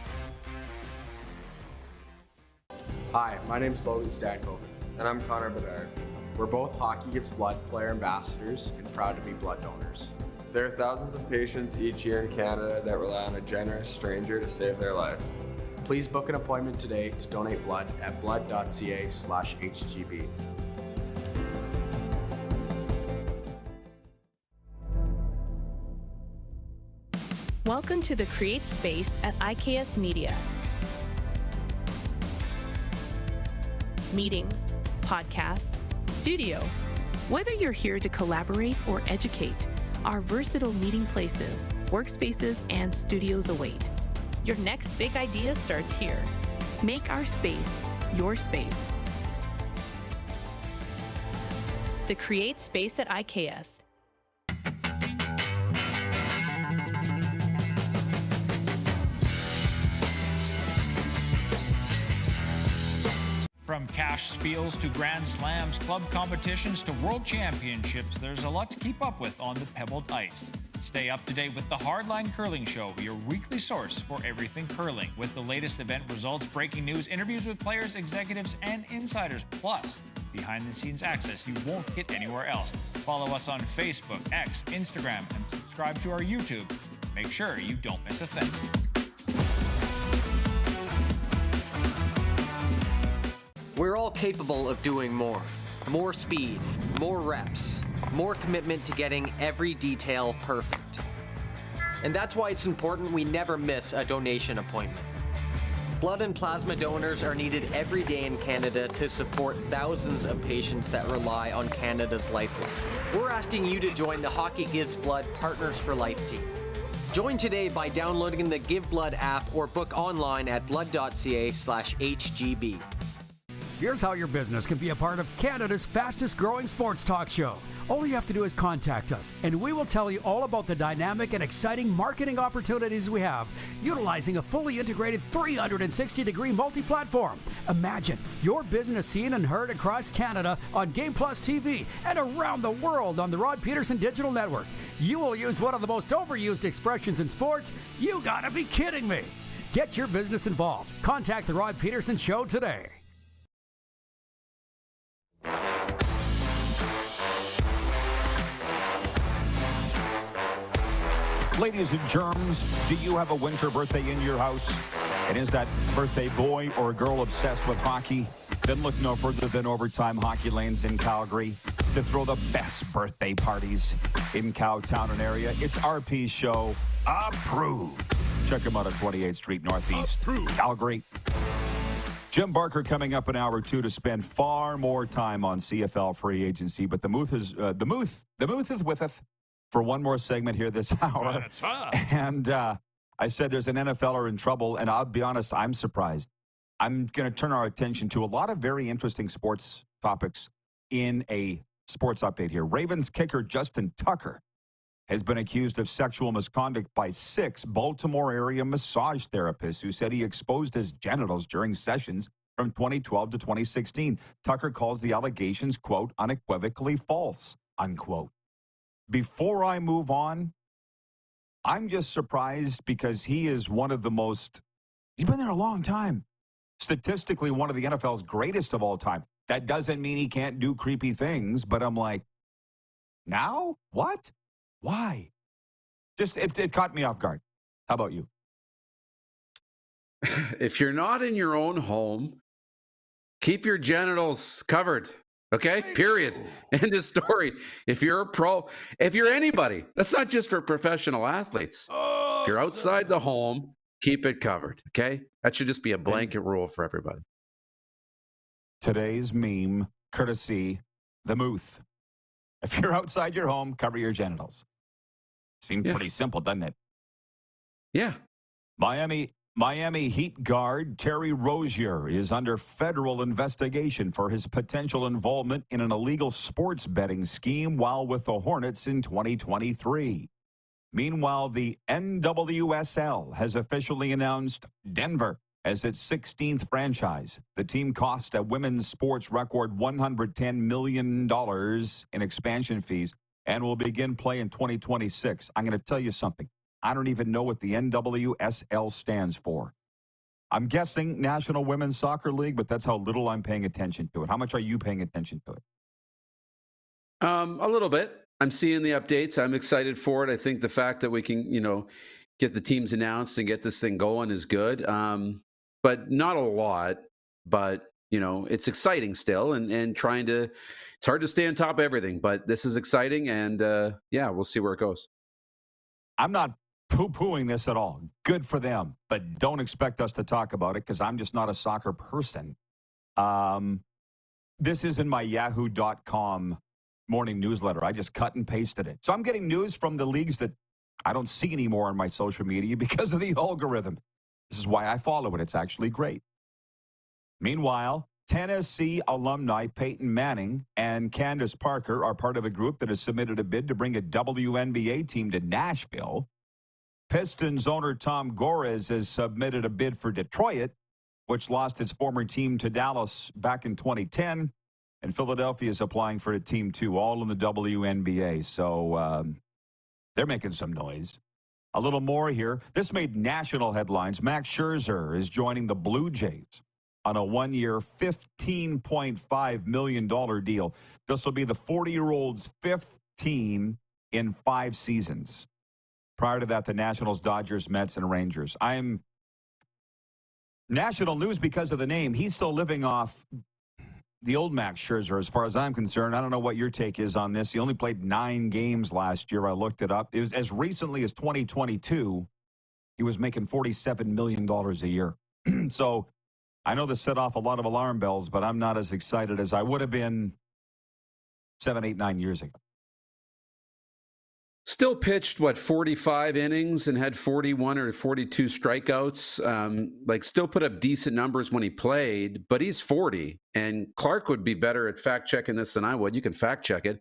Hi, my name is Logan Stankoven. And I'm Connor Bedard. We're both Hockey Gives Blood player ambassadors and proud to be blood donors. There are thousands of patients each year in Canada that rely on a generous stranger to save their life. Please book an appointment today to donate blood at blood.ca/HGB. Welcome to the Create Space at IKS Media. Meetings, podcasts, studio. Whether you're here to collaborate or educate, our versatile meeting places, workspaces, and studios await. Your next big idea starts here. Make our space your space. The Create Space at IKS. From cash spiels to grand slams, club competitions to world championships, there's a lot to keep up with on the pebbled ice. Stay up to date with the Hardline Curling Show, your weekly source for everything curling, with the latest event results, breaking news, interviews with players, executives, and insiders, plus behind-the-scenes access you won't get anywhere else. Follow us on Facebook, X, Instagram, and subscribe to our YouTube. make sure you don't miss a thing. We're all capable of doing more. More speed, more reps, more commitment to getting every detail perfect. And that's why it's important we never miss a donation appointment. Blood and plasma donors are needed every day in Canada to support thousands of patients that rely on Canada's lifeline. We're asking you to join the Hockey Gives Blood Partners for Life team. Join today by downloading the Give Blood app or book online at blood.ca/HGB. Here's how your business can be a part of Canada's fastest growing sports talk show. All you have to do is contact us, and we will tell you all about the dynamic and exciting marketing opportunities we have, utilizing a fully integrated 360-degree multi-platform. Imagine your business seen and heard across Canada on Game Plus TV and around the world on the Rod Pedersen Digital Network. You will use one of the most overused expressions in sports. You gotta be kidding me. Get your business involved. Contact the Rod Pedersen Show today. Ladies and germs, do you have a winter birthday in your house? And is that birthday boy or girl obsessed with hockey? Then look no further than Overtime Hockey Lanes in Calgary to throw the best birthday parties in Cowtown and area. It's RP's show, Approved. Check them out at 28th Street Northeast, Calgary. Jim Barker coming up in hour 2 to spend far more time on CFL free agency, but the Mooth is with us for one more segment here this hour. That's hot. And I said there's an NFLer in trouble, and I'll be honest, I'm surprised. I'm going to turn our attention to a lot of very interesting sports topics in a sports update here. Ravens kicker Justin Tucker has been accused of sexual misconduct by 6 Baltimore area massage therapists who said he exposed his genitals during sessions from 2012 to 2016. Tucker calls the allegations, quote, unequivocally false, unquote. Before I move on, I'm just surprised because he is one of the most, he's been there a long time. Statistically, one of the NFL's greatest of all time. That doesn't mean he can't do creepy things, but I'm like, now? What? Why? Just, it caught me off guard. How about you? If you're not in your own home, keep your genitals covered. Okay, period. End of story. If you're a pro, if you're anybody, that's not just for professional athletes. If you're outside the home, keep it covered. Okay, that should just be a blanket rule for everybody. Today's meme, courtesy, the Mooth. If you're outside your home, cover your genitals. Seems pretty simple, doesn't it? Yeah. Miami Heat guard Terry Rozier is under federal investigation for his potential involvement in an illegal sports betting scheme while with the Hornets in 2023. Meanwhile, the NWSL has officially announced Denver as its 16th franchise. The team cost a women's sports record $110 million in expansion fees and will begin play in 2026. I'm going to tell you something. I don't even know what the NWSL stands for. I'm guessing National Women's Soccer League, but that's how little I'm paying attention to it. How much are you paying attention to it? A little bit. I'm seeing the updates. I'm excited for it. I think the fact that we can, get the teams announced and get this thing going is good. But not a lot. But, it's exciting still and trying to, it's hard to stay on top of everything, but this is exciting. And we'll see where it goes. I'm not poo-pooing this at all. Good for them. But don't expect us to talk about it because I'm just not a soccer person. This is in my yahoo.com morning newsletter. I just cut and pasted it. So I'm getting news from the leagues that I don't see anymore on my social media because of the algorithm. This is why I follow it. It's actually great. Meanwhile, Tennessee alumni Peyton Manning and Candace Parker are part of a group that has submitted a bid to bring a WNBA team to Nashville. Pistons owner Tom Gores has submitted a bid for Detroit, which lost its former team to Dallas back in 2010. And Philadelphia is applying for a team, too, all in the WNBA. So they're making some noise. A little more here. This made national headlines. Max Scherzer is joining the Blue Jays on a one-year, $15.5 million deal. This will be the 40-year-old's 5th team in 5 seasons. Prior to that, the Nationals, Dodgers, Mets, and Rangers. I'm national news because of the name. He's still living off the old Max Scherzer, as far as I'm concerned. I don't know what your take is on this. He only played 9 games last year. I looked it up. It was as recently as 2022. He was making $47 million a year. So I know this set off a lot of alarm bells, but I'm not as excited as I would have been 7, 8, 9 years ago. Still pitched, 45 innings and had 41 or 42 strikeouts. Still put up decent numbers when he played, but he's 40. And Clark would be better at fact-checking this than I would. You can fact-check it.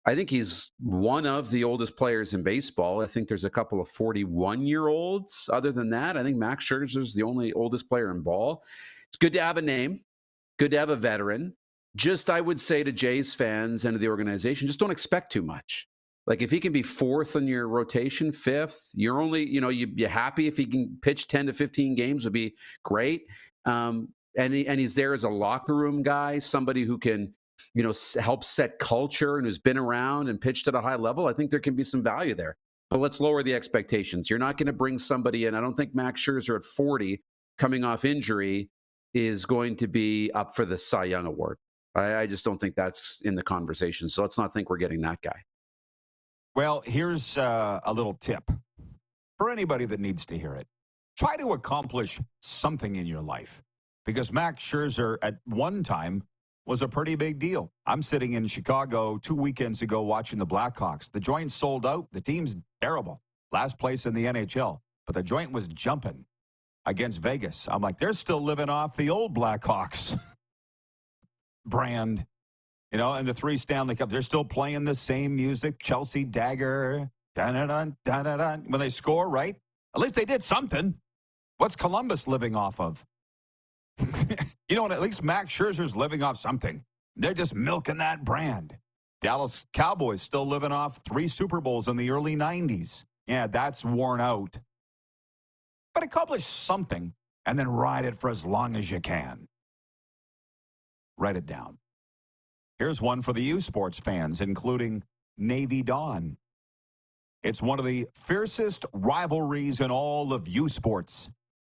I think he's one of the oldest players in baseball. I think there's a couple of 41-year-olds. Other than that, I think Max Scherzer's the only oldest player in ball. It's good to have a name, good to have a veteran. Just, I would say to Jays fans and to the organization, just don't expect too much. Like, if he can be 4th in your rotation, 5th, you're only, you're happy if he can pitch 10 to 15 games would be great. And he's there as a locker room guy, somebody who can, help set culture and who's been around and pitched at a high level. I think there can be some value there. But let's lower the expectations. You're not going to bring somebody in. I don't think Max Scherzer at 40, coming off injury, is going to be up for the Cy Young Award. I just don't think that's in the conversation. So let's not think we're getting that guy. Well, here's a little tip for anybody that needs to hear it. Try to accomplish something in your life, because Max Scherzer at one time was a pretty big deal. I'm sitting in Chicago 2 weekends ago watching the Blackhawks. The joint sold out. The team's terrible. Last place in the NHL. But the joint was jumping against Vegas. I'm like, they're still living off the old Blackhawks brand. And the 3 Stanley Cups, they're still playing the same music. Chelsea Dagger, dun-dun-dun, dun-dun-dun. When they score, right? At least they did something. What's Columbus living off of? At least Max Scherzer's living off something. They're just milking that brand. Dallas Cowboys still living off 3 Super Bowls in the early 90s. Yeah, that's worn out. But accomplish something and then ride it for as long as you can. Write it down. Here's one for the U Sports fans, including Navy Dawn. It's one of the fiercest rivalries in all of U Sports.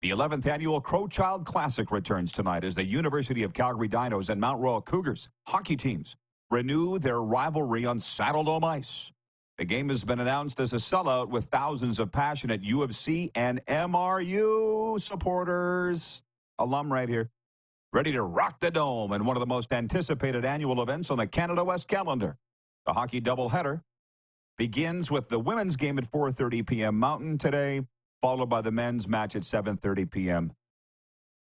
The 11th annual Crowchild Classic returns tonight as the University of Calgary Dinos and Mount Royal Cougars hockey teams renew their rivalry on Saddledome ice. The game has been announced as a sellout with thousands of passionate UFC and MRU supporters, alum right here, ready to rock the dome in one of the most anticipated annual events on the Canada West calendar. The hockey doubleheader begins with the women's game at 4:30 p.m. Mountain today, followed by the men's match at 7:30 p.m.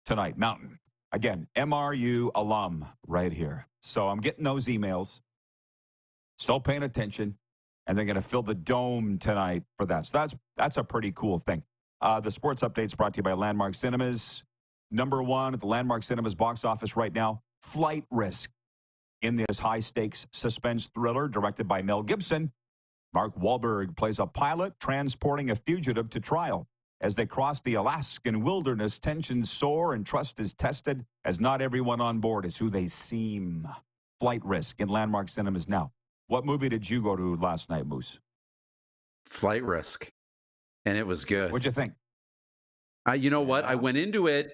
tonight, Mountain. Again, MRU alum right here. So I'm getting those emails, still paying attention, and they're going to fill the dome tonight for that. So that's a pretty cool thing. The sports update's brought to you by Landmark Cinemas. Number 1 at the Landmark Cinemas box office right now, Flight Risk. In this high-stakes suspense thriller directed by Mel Gibson, Mark Wahlberg plays a pilot transporting a fugitive to trial. As they cross the Alaskan wilderness, tensions soar and trust is tested, as not everyone on board is who they seem. Flight Risk in Landmark Cinemas now. What movie did you go to last night, Moose? Flight Risk. And it was good. What'd you think? You know what? I went into it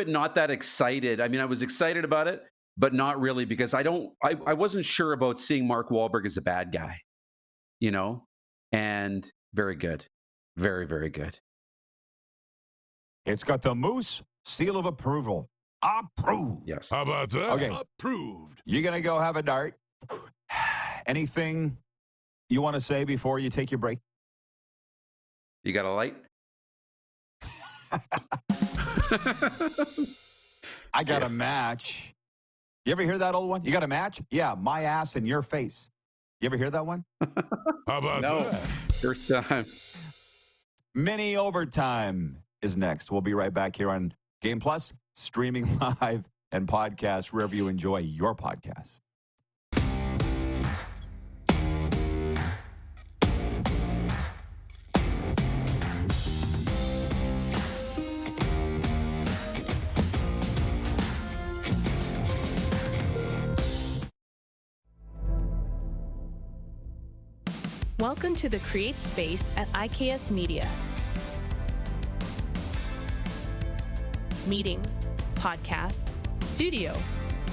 not that excited. I mean, I was excited about it, but not really, because I wasn't sure about seeing Mark Wahlberg as a bad guy, and very good. Very, very good. It's got the Moose seal of approval. Approved. Yes. How about that? Okay. Approved. You're going to go have a dart. Anything you want to say before you take your break? You got a light? I got a match. You ever hear that old one? You got a match? Yeah, my ass in your face. You ever hear that one? How about that? First time. Mini Overtime is next. We'll be right back here on Game Plus, streaming live and podcast wherever you enjoy your podcasts. Welcome to the Create Space at IKS Media. Meetings, podcasts, studio.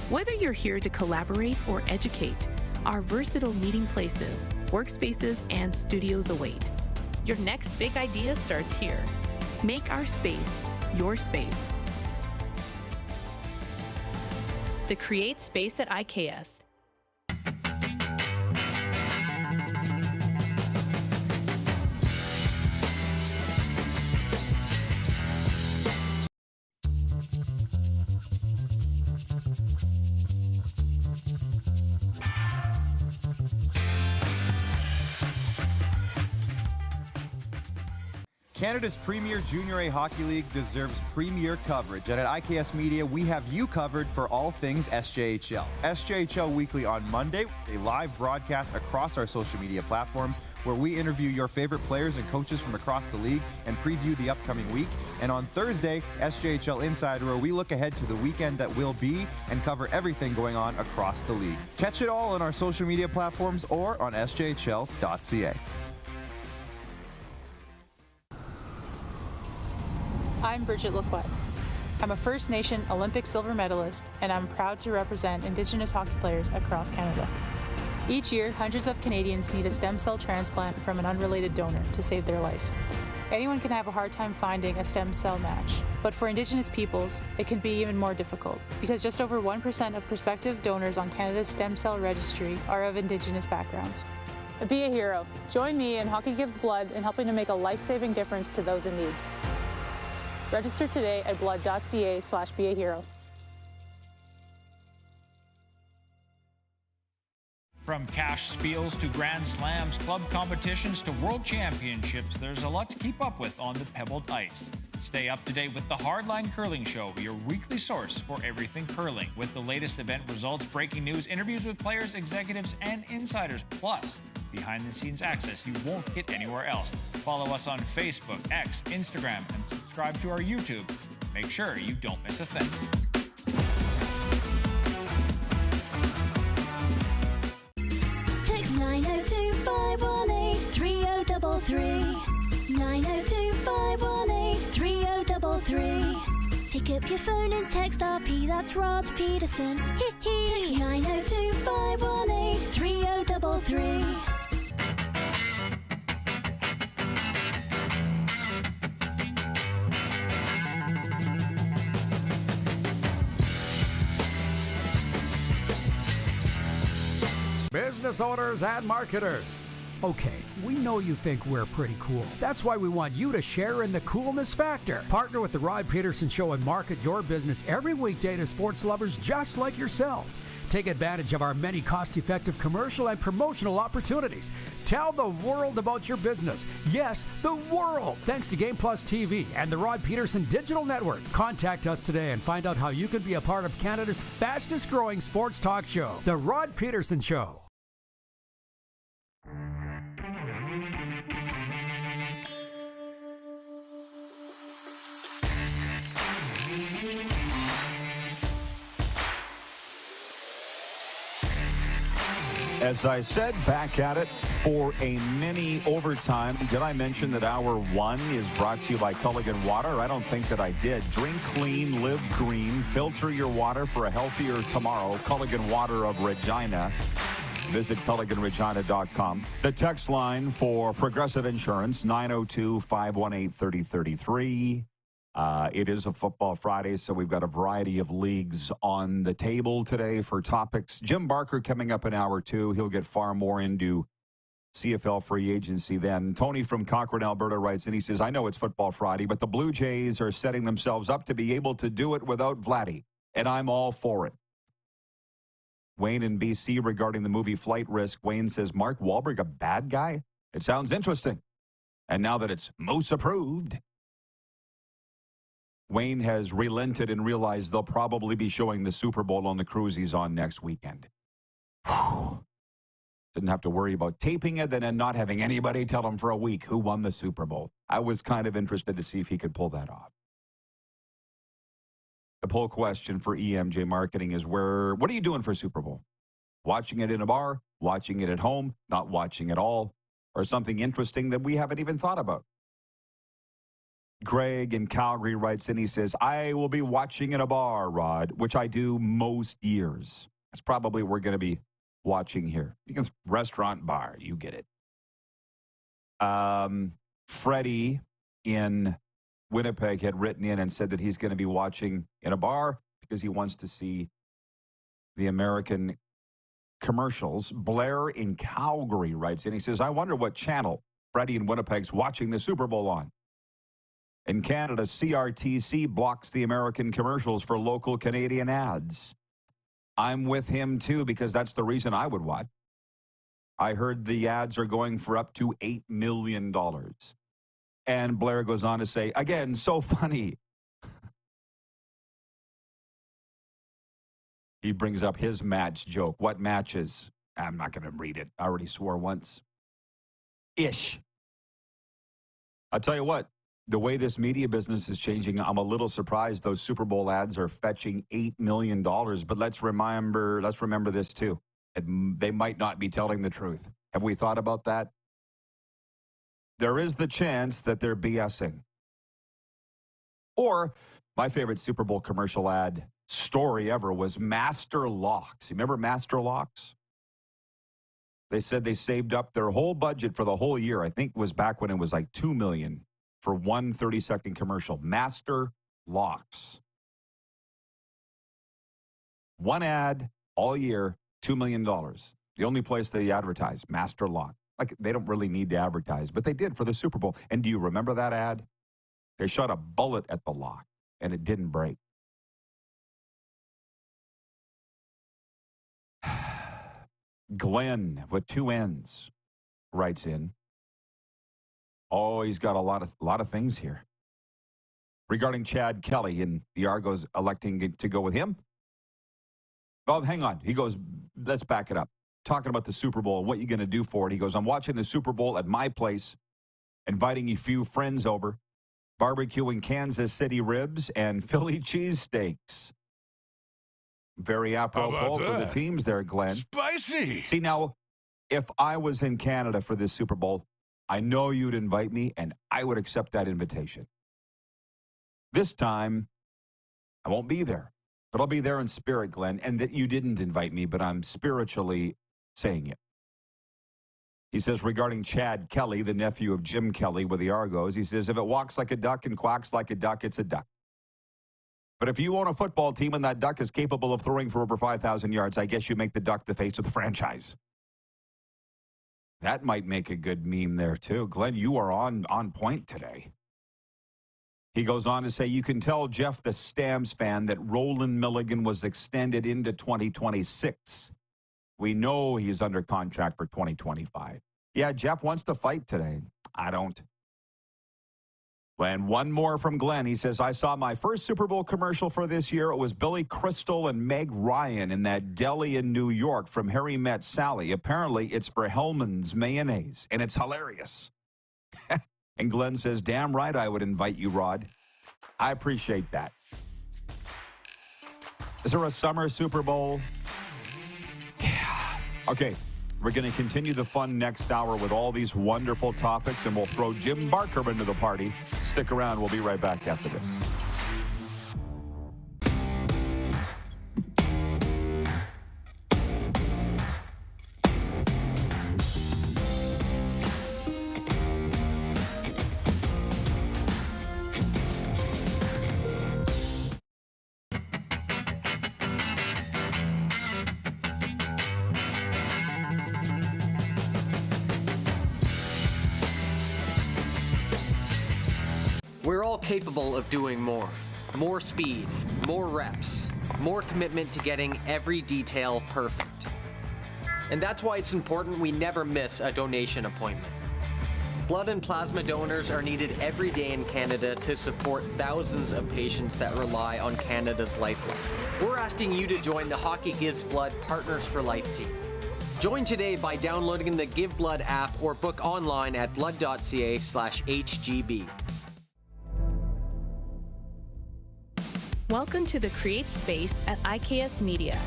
Whether you're here to collaborate or educate, our versatile meeting places, workspaces, and studios await. Your next big idea starts here. Make our space your space. The Create Space at IKS. Canada's premier Junior A Hockey League deserves premier coverage, and at IKS Media, we have you covered for all things SJHL. SJHL Weekly on Monday, a live broadcast across our social media platforms where we interview your favorite players and coaches from across the league and preview the upcoming week. And on Thursday, SJHL Insider, where we look ahead to the weekend that will be and cover everything going on across the league. Catch it all on our social media platforms or on sjhl.ca. I'm Bridget Lacquette. I'm a First Nation Olympic silver medalist, and I'm proud to represent Indigenous hockey players across Canada. Each year, hundreds of Canadians need a stem cell transplant from an unrelated donor to save their life. Anyone can have a hard time finding a stem cell match, but for Indigenous peoples, it can be even more difficult because just over 1% of prospective donors on Canada's stem cell registry are of Indigenous backgrounds. Be a hero. Join me in Hockey Gives Blood in helping to make a life-saving difference to those in need. Register today at blood.ca/beahero. From cash spiels to Grand Slams, club competitions to world championships, there's a lot to keep up with on the pebbled ice. Stay up to date with the Hardline Curling Show, your weekly source for everything curling, with the latest event results, breaking news, interviews with players, executives, and insiders, plus behind-the-scenes access you won't get anywhere else. Follow us on Facebook, X, Instagram, and subscribe to our YouTube. Make sure you don't miss a thing. Text 902-518-3033. 902-518-3033. Pick up your phone and text RP, that's Rod Pedersen. Text 902-518-3033. Business owners and marketers. Okay, we know you think we're pretty cool. That's why we want you to share in the coolness factor. Partner with the Rod Pedersen Show and market your business every weekday to sports lovers just like yourself. Take advantage of our many cost-effective commercial and promotional opportunities. Tell the world about your business. Yes, the world. Thanks to Game Plus TV and the Rod Pedersen Digital Network. Contact us today and find out how you can be a part of Canada's fastest-growing sports talk show, The Rod Pedersen Show. As I said, back at it for a mini overtime. Did I mention that hour one is brought to you by Culligan Water? I don't think that I did. Drink clean, live green, filter your water for a healthier tomorrow. Culligan Water of Regina. Visit CulliganRegina.com. The text line for Progressive Insurance, 902-518-3033. It is a Football Friday, so we've got a variety of leagues on the table today for topics. Jim Barker coming up in hour two. He'll get far more into CFL free agency then. Tony from Cochrane, Alberta writes, and he says, I know it's Football Friday, but the Blue Jays are setting themselves up to be able to do it without Vladdy, and I'm all for it. Wayne in BC regarding the movie Flight Risk. Wayne says, Mark Wahlberg a bad guy? It sounds interesting. And now that it's Moose approved, Wayne has relented and realized they'll probably be showing the Super Bowl on the cruise he's on next weekend. Didn't have to worry about taping it and then not having anybody tell him for a week who won the Super Bowl. I was kind of interested to see if he could pull that off. The poll question for EMJ Marketing is what are you doing for Super Bowl? Watching it in a bar, watching it at home, not watching at all. or something interesting that we haven't even thought about. Greg in Calgary writes in, he says, I will be watching in a bar, Rod, which I do most years. That's probably what we're going to be watching here. You can restaurant, bar, you get it. Freddie in Winnipeg had written in and said that he's going to be watching in a bar because he wants to see the American commercials. Blair in Calgary writes in, he says, I wonder what channel Freddie in Winnipeg's watching the Super Bowl on. In Canada, CRTC blocks the American commercials for local Canadian ads. I'm with him, too, because that's the reason I would watch. I heard the ads are going for up to $8 million. And Blair goes on to say, again, so funny. He brings up his match joke. What matches? I'm not going to read it. I already swore once. Ish. I'll tell you what. The way this media business is changing, I'm a little surprised those Super Bowl ads are fetching $8 million. But let's remember this too. They might not be telling the truth. Have we thought about that? There is the chance that they're BSing. Or my favorite Super Bowl commercial ad story ever was Master Locks. You remember Master Locks? They said they saved up their whole budget for the whole year. I think it was back when it was like $2 million. For one 30-second commercial. Master Locks. One ad all year, $2 million. The only place they advertise, Master Lock. Like, they don't really need to advertise, but they did for the Super Bowl. And do you remember that ad? They shot a bullet at the lock, and it didn't break. Glenn, with 2 N's, writes in. Oh, he's got a lot of things here. Regarding Chad Kelly and the Argos electing to go with him. Well, hang on. He goes, let's back it up. Talking about the Super Bowl and what you're going to do for it. He goes, I'm watching the Super Bowl at my place, inviting a few friends over, barbecuing Kansas City ribs and Philly cheesesteaks. Very apropos for the teams there, Glenn. Spicy. See, now, if I was in Canada for this Super Bowl, I know you'd invite me, and I would accept that invitation. This time, I won't be there, but I'll be there in spirit, Glenn, and that you didn't invite me, but I'm spiritually saying it. He says, regarding Chad Kelly, the nephew of Jim Kelly with the Argos, he says, if it walks like a duck and quacks like a duck, it's a duck. But if you own a football team and that duck is capable of throwing for over 5,000 yards, I guess you make the duck the face of the franchise. That might make a good meme there, too. Glenn, you are on point today. He goes on to say, you can tell Jeff the Stamps fan that Roland Milligan was extended into 2026. We know he's under contract for 2025. Yeah, Jeff wants to fight today. I don't. And one more from Glenn. He says, I saw my first Super Bowl commercial for this year. It was Billy Crystal and Meg Ryan in that deli in New York from Harry Met Sally. Apparently, it's for Hellman's mayonnaise, and it's hilarious. And Glenn says, damn right I would invite you, Rod. I appreciate that. Is there a summer Super Bowl? Yeah. Okay. We're going to continue the fun next hour with all these wonderful topics, and we'll throw Jim Barker into the party. Stick around. We'll be right back after this. We're all capable of doing more. More speed, more reps, more commitment to getting every detail perfect. And that's why it's important we never miss a donation appointment. Blood and plasma donors are needed every day in Canada to support thousands of patients that rely on Canada's lifeline. We're asking you to join the Hockey Gives Blood Partners for Life team. Join today by downloading the Give Blood app or book online at blood.ca/HGB. Welcome to the Create Space at IKS Media.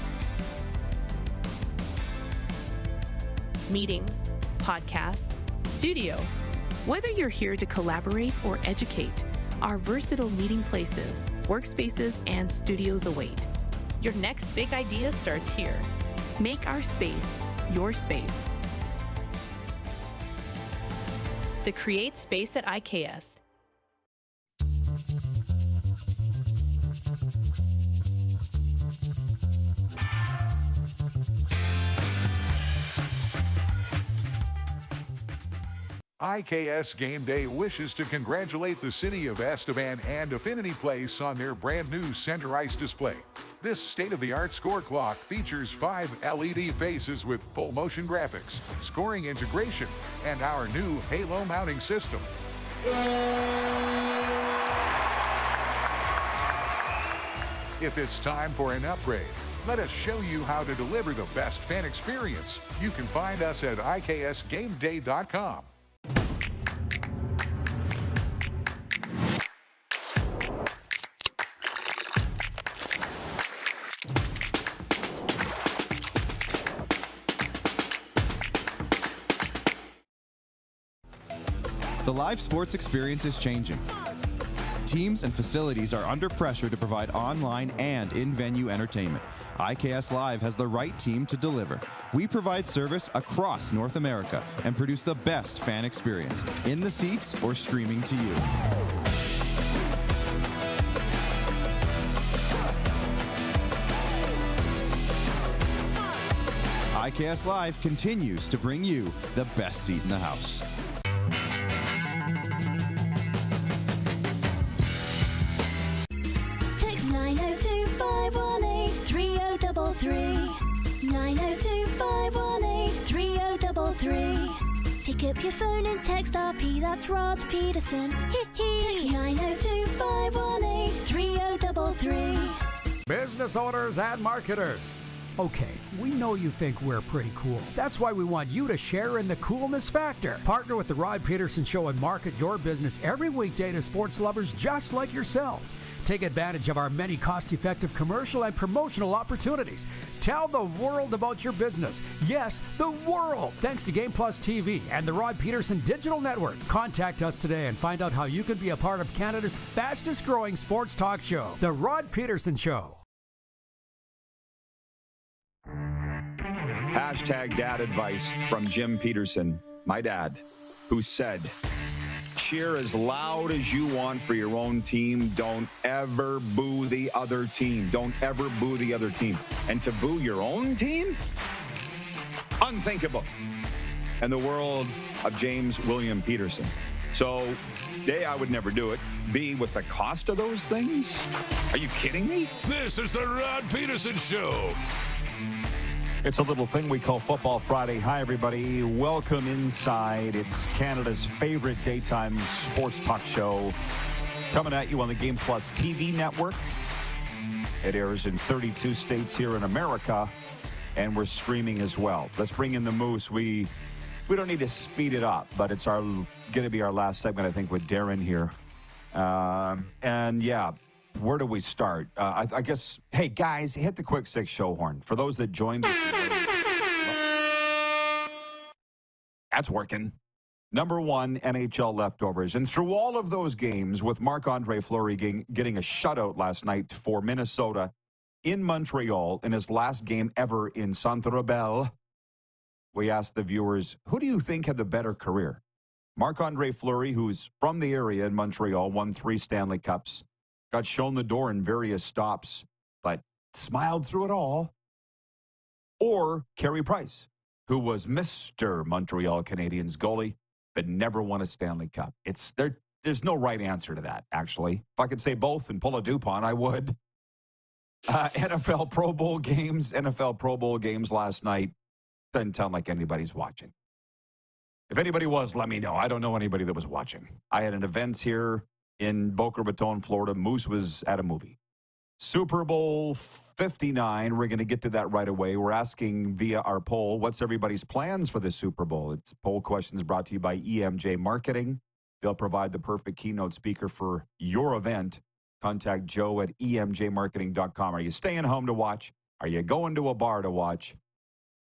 Meetings, podcasts, Studio. Whether you're here to collaborate or educate, our versatile meeting places, workspaces, and studios await. Your next big idea starts here. Make our space your space. The Create Space at IKS. IKS Game Day wishes to congratulate the city of Esteban and Affinity Place on their brand new center ice display. This state-of-the-art score clock features 5 LED faces with full motion graphics, scoring integration, and our new Halo mounting system. If it's time for an upgrade, let us show you how to deliver the best fan experience. You can find us at iksgameday.com. The live sports experience is changing. Teams and facilities are under pressure to provide online and in-venue entertainment. IKS Live has the right team to deliver. We provide service across North America and produce the best fan experience, in the seats or streaming to you. IKS Live continues to bring you the best seat in the house. Text 902-518-3033. 902-518-3033. Pick up your phone and text RP, that's Rod Pedersen. Text 902-518-3033. Business owners and marketers. Okay, we know you think we're pretty cool. That's why we want you to share in the coolness factor. Partner with the Rod Pedersen Show and market your business every weekday to sports lovers just like yourself. Take advantage of our many cost-effective commercial and promotional opportunities. Tell the world about your business. Yes, the world. Thanks to Game Plus TV and the Rod Pedersen Digital Network. Contact us today and find out how you can be a part of Canada's fastest-growing sports talk show, The Rod Pedersen Show. Hashtag dad advice from Jim Pedersen, my dad, who said, cheer as loud as you want for your own team. Don't ever boo the other team. Don't ever boo the other team. And to boo your own team? Unthinkable. In the world of James William Pedersen. So, A, I would never do it. B, with the cost of those things? Are you kidding me? This is the Rod Pedersen Show. It's a little thing we call Football Friday. Hi, everybody. Welcome inside. It's Canada's favorite daytime sports talk show. Coming at you on the Game Plus TV network. It airs in 32 states here in America, and we're streaming as well. Let's bring in the Moose. We don't need to speed it up, but it's going to be our last segment, I think, with Darren here. And yeah, where do we start? I guess, hey, guys, hit the quick six show horn. For those that joined us. That's working. Number one, NHL leftovers. And through all of those games, with Marc-Andre Fleury getting a shutout last night for Minnesota in Montreal in his last game ever in Centre Bell, we asked the viewers, who do you think had the better career? Marc-Andre Fleury, who's from the area in Montreal, won 3 Stanley Cups, got shown the door in various stops, but smiled through it all. Or Carey Price, who was Mr. Montreal Canadiens goalie, but never won a Stanley Cup. There's no right answer to that, actually. If I could say both and pull a DuPont, I would. NFL Pro Bowl games last night. Doesn't sound like anybody's watching. If anybody was, let me know. I don't know anybody that was watching. I had an event here in Boca Raton, Florida. Moose was at a movie. Super Bowl 59. We're going to get to that right away. We're asking via our poll, what's everybody's plans for the Super Bowl? It's poll questions brought to you by EMJ Marketing. They'll provide the perfect keynote speaker for your event. Contact Joe at emjmarketing.com. Are you staying home to watch? Are you going to a bar to watch?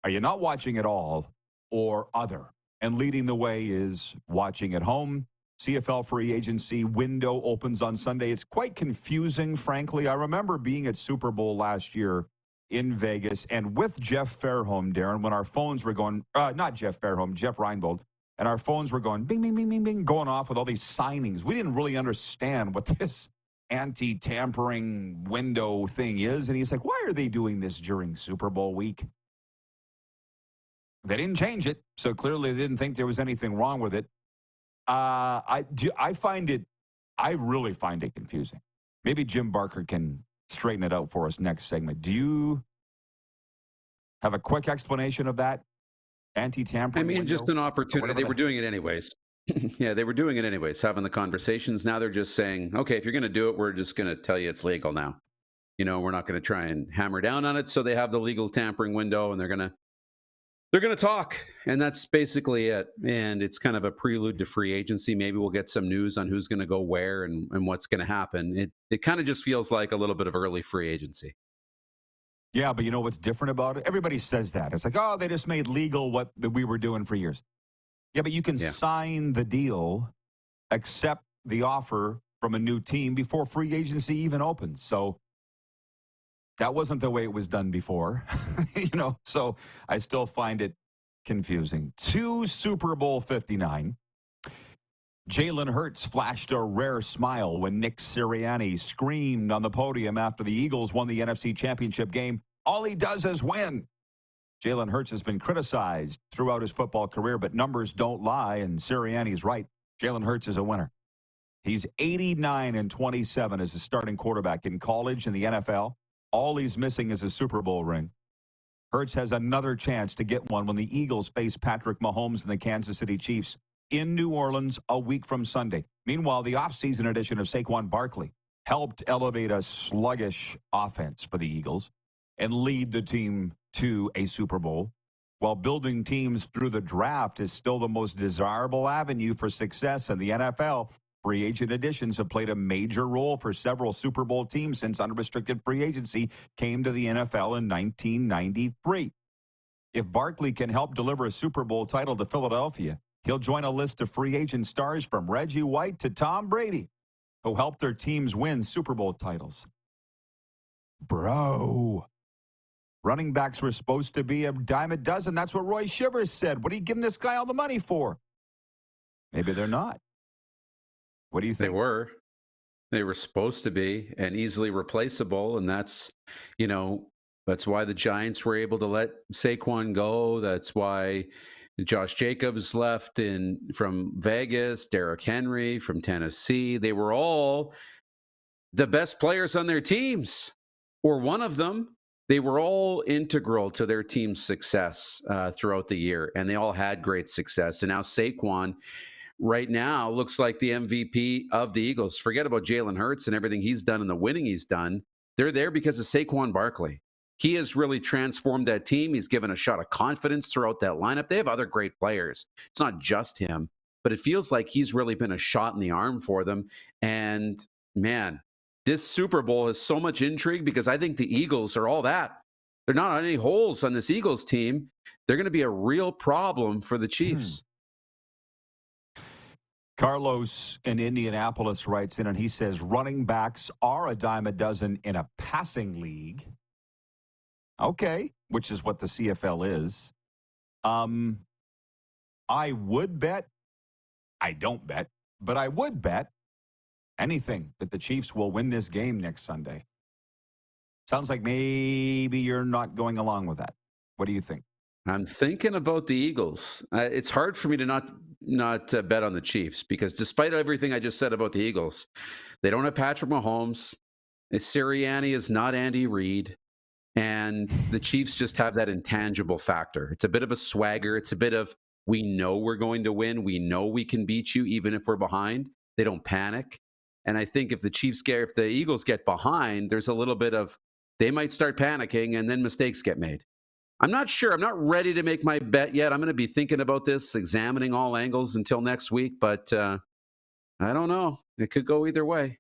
Are you not watching at all? Or other? And leading the way is watching at home. CFL free agency window opens on Sunday. It's quite confusing, frankly. I remember being at Super Bowl last year in Vegas and with Jeff Fairholm, Darren, when our phones were going, not Jeff Fairholm, Jeff Reinbold, and our phones were going bing, bing, bing, bing, bing, going off with all these signings. We didn't really understand what this anti-tampering window thing is. And he's like, why are they doing this during Super Bowl week? They didn't change it, so clearly they didn't think there was anything wrong with it. I really find it confusing. Maybe Jim Barker can straighten it out for us next segment. Do you have a quick explanation of that anti-tampering window? Just an opportunity. They were doing it anyways. Yeah, they were doing it anyways, having the conversations. Now they're just saying, okay, if you're going to do it, we're just going to tell you it's legal now. We're not going to try and hammer down on it. So they have the legal tampering window, and they're going to talk, and that's basically it. And it's kind of a prelude to free agency. Maybe we'll get some news on who's going to go where and what's going to happen. It kind of just feels like a little bit of early free agency. Yeah, but you know what's different about it? Everybody says that. It's like, oh, they just made legal what we were doing for years. Yeah, but you can sign the deal, accept the offer from a new team before free agency even opens. So that wasn't the way it was done before, so I still find it confusing. To Super Bowl 59, Jalen Hurts flashed a rare smile when Nick Sirianni screamed on the podium after the Eagles won the NFC Championship game. All he does is win. Jalen Hurts has been criticized throughout his football career, but numbers don't lie, and Sirianni's right. Jalen Hurts is a winner. He's 89-27 as a starting quarterback in college and the NFL. All he's missing is a Super Bowl ring. Hurts has another chance to get one when the Eagles face Patrick Mahomes and the Kansas City Chiefs in New Orleans a week from Sunday. Meanwhile, the offseason edition of Saquon Barkley helped elevate a sluggish offense for the Eagles and lead the team to a Super Bowl, while building teams through the draft is still the most desirable avenue for success in the NFL. Free agent additions have played a major role for several Super Bowl teams since unrestricted free agency came to the NFL in 1993. If Barkley can help deliver a Super Bowl title to Philadelphia, he'll join a list of free agent stars from Reggie White to Tom Brady, who helped their teams win Super Bowl titles. Bro, running backs were supposed to be a dime a dozen. That's what Roy Shivers said. What are you giving this guy all the money for? Maybe they're not. What do you think? They were supposed to be and easily replaceable. And that's why the Giants were able to let Saquon go. That's why Josh Jacobs left from Vegas, Derrick Henry from Tennessee. They were all the best players on their teams, or one of them. They were all integral to their team's success throughout the year, and they all had great success. And now Saquon right now looks like the MVP of the Eagles. Forget about Jalen Hurts and everything he's done and the winning he's done. They're there because of Saquon Barkley. He has really transformed that team. He's given a shot of confidence throughout that lineup. They have other great players. It's not just him, but it feels like he's really been a shot in the arm for them. And man, this Super Bowl has so much intrigue because I think the Eagles are all that. They're not on any holes on this Eagles team. They're going to be a real problem for the Chiefs. Carlos in Indianapolis writes in and he says running backs are a dime a dozen in a passing league. Okay, which is what the CFL is. I would bet, I don't bet, but I would bet anything that the Chiefs will win this game next Sunday. Sounds like maybe you're not going along with that. What do you think? I'm thinking about the Eagles. It's hard for me to not bet on the Chiefs because despite everything I just said about the Eagles, they don't have Patrick Mahomes. Sirianni is not Andy Reid. And the Chiefs just have that intangible factor. It's a bit of a swagger. It's a bit of, we know we're going to win. We know we can beat you even if we're behind. They don't panic. And I think if the Eagles get behind, there's a little bit of, they might start panicking and then mistakes get made. I'm not sure. I'm not ready to make my bet yet. I'm going to be thinking about this, examining all angles until next week. But I don't know. It could go either way.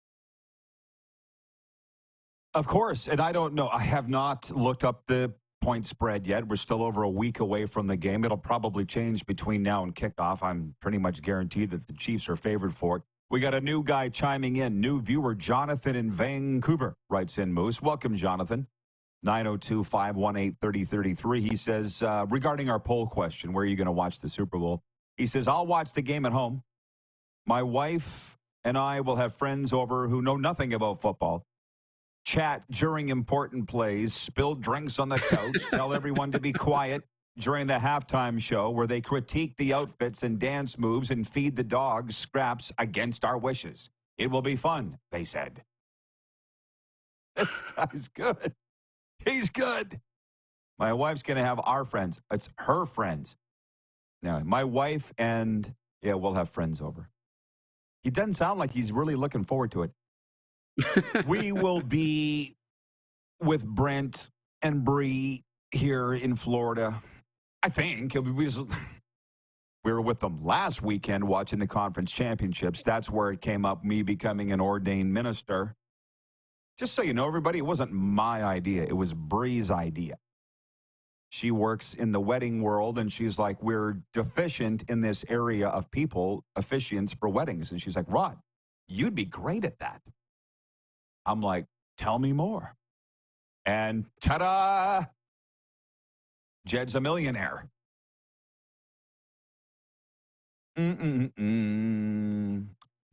Of course. And I don't know. I have not looked up the point spread yet. We're still over a week away from the game. It'll probably change between now and kickoff. I'm pretty much guaranteed that the Chiefs are favored for it. We got a new guy chiming in. New viewer, Jonathan in Vancouver, writes in, Moose. Welcome, Jonathan. 902-518-3033. He says, regarding our poll question, where are you going to watch the Super Bowl? He says, I'll watch the game at home. My wife and I will have friends over who know nothing about football. Chat during important plays, spill drinks on the couch, tell everyone to be quiet during the halftime show where they critique the outfits and dance moves and feed the dogs scraps against our wishes. It will be fun, they said. This guy's good. He's good. My wife's going to have our friends. It's her friends. Now, my wife and, we'll have friends over. He doesn't sound like he's really looking forward to it. We will be with Brent and Bree here in Florida. I think we were with them last weekend watching the conference championships. That's where it came up, me becoming an ordained minister. Just so you know, everybody, it wasn't my idea. It was Bree's idea. She works in the wedding world, and she's like, we're deficient in this area of people, officiants for weddings. And she's like, Rod, you'd be great at that. I'm like, tell me more. And ta-da! Jed's a millionaire.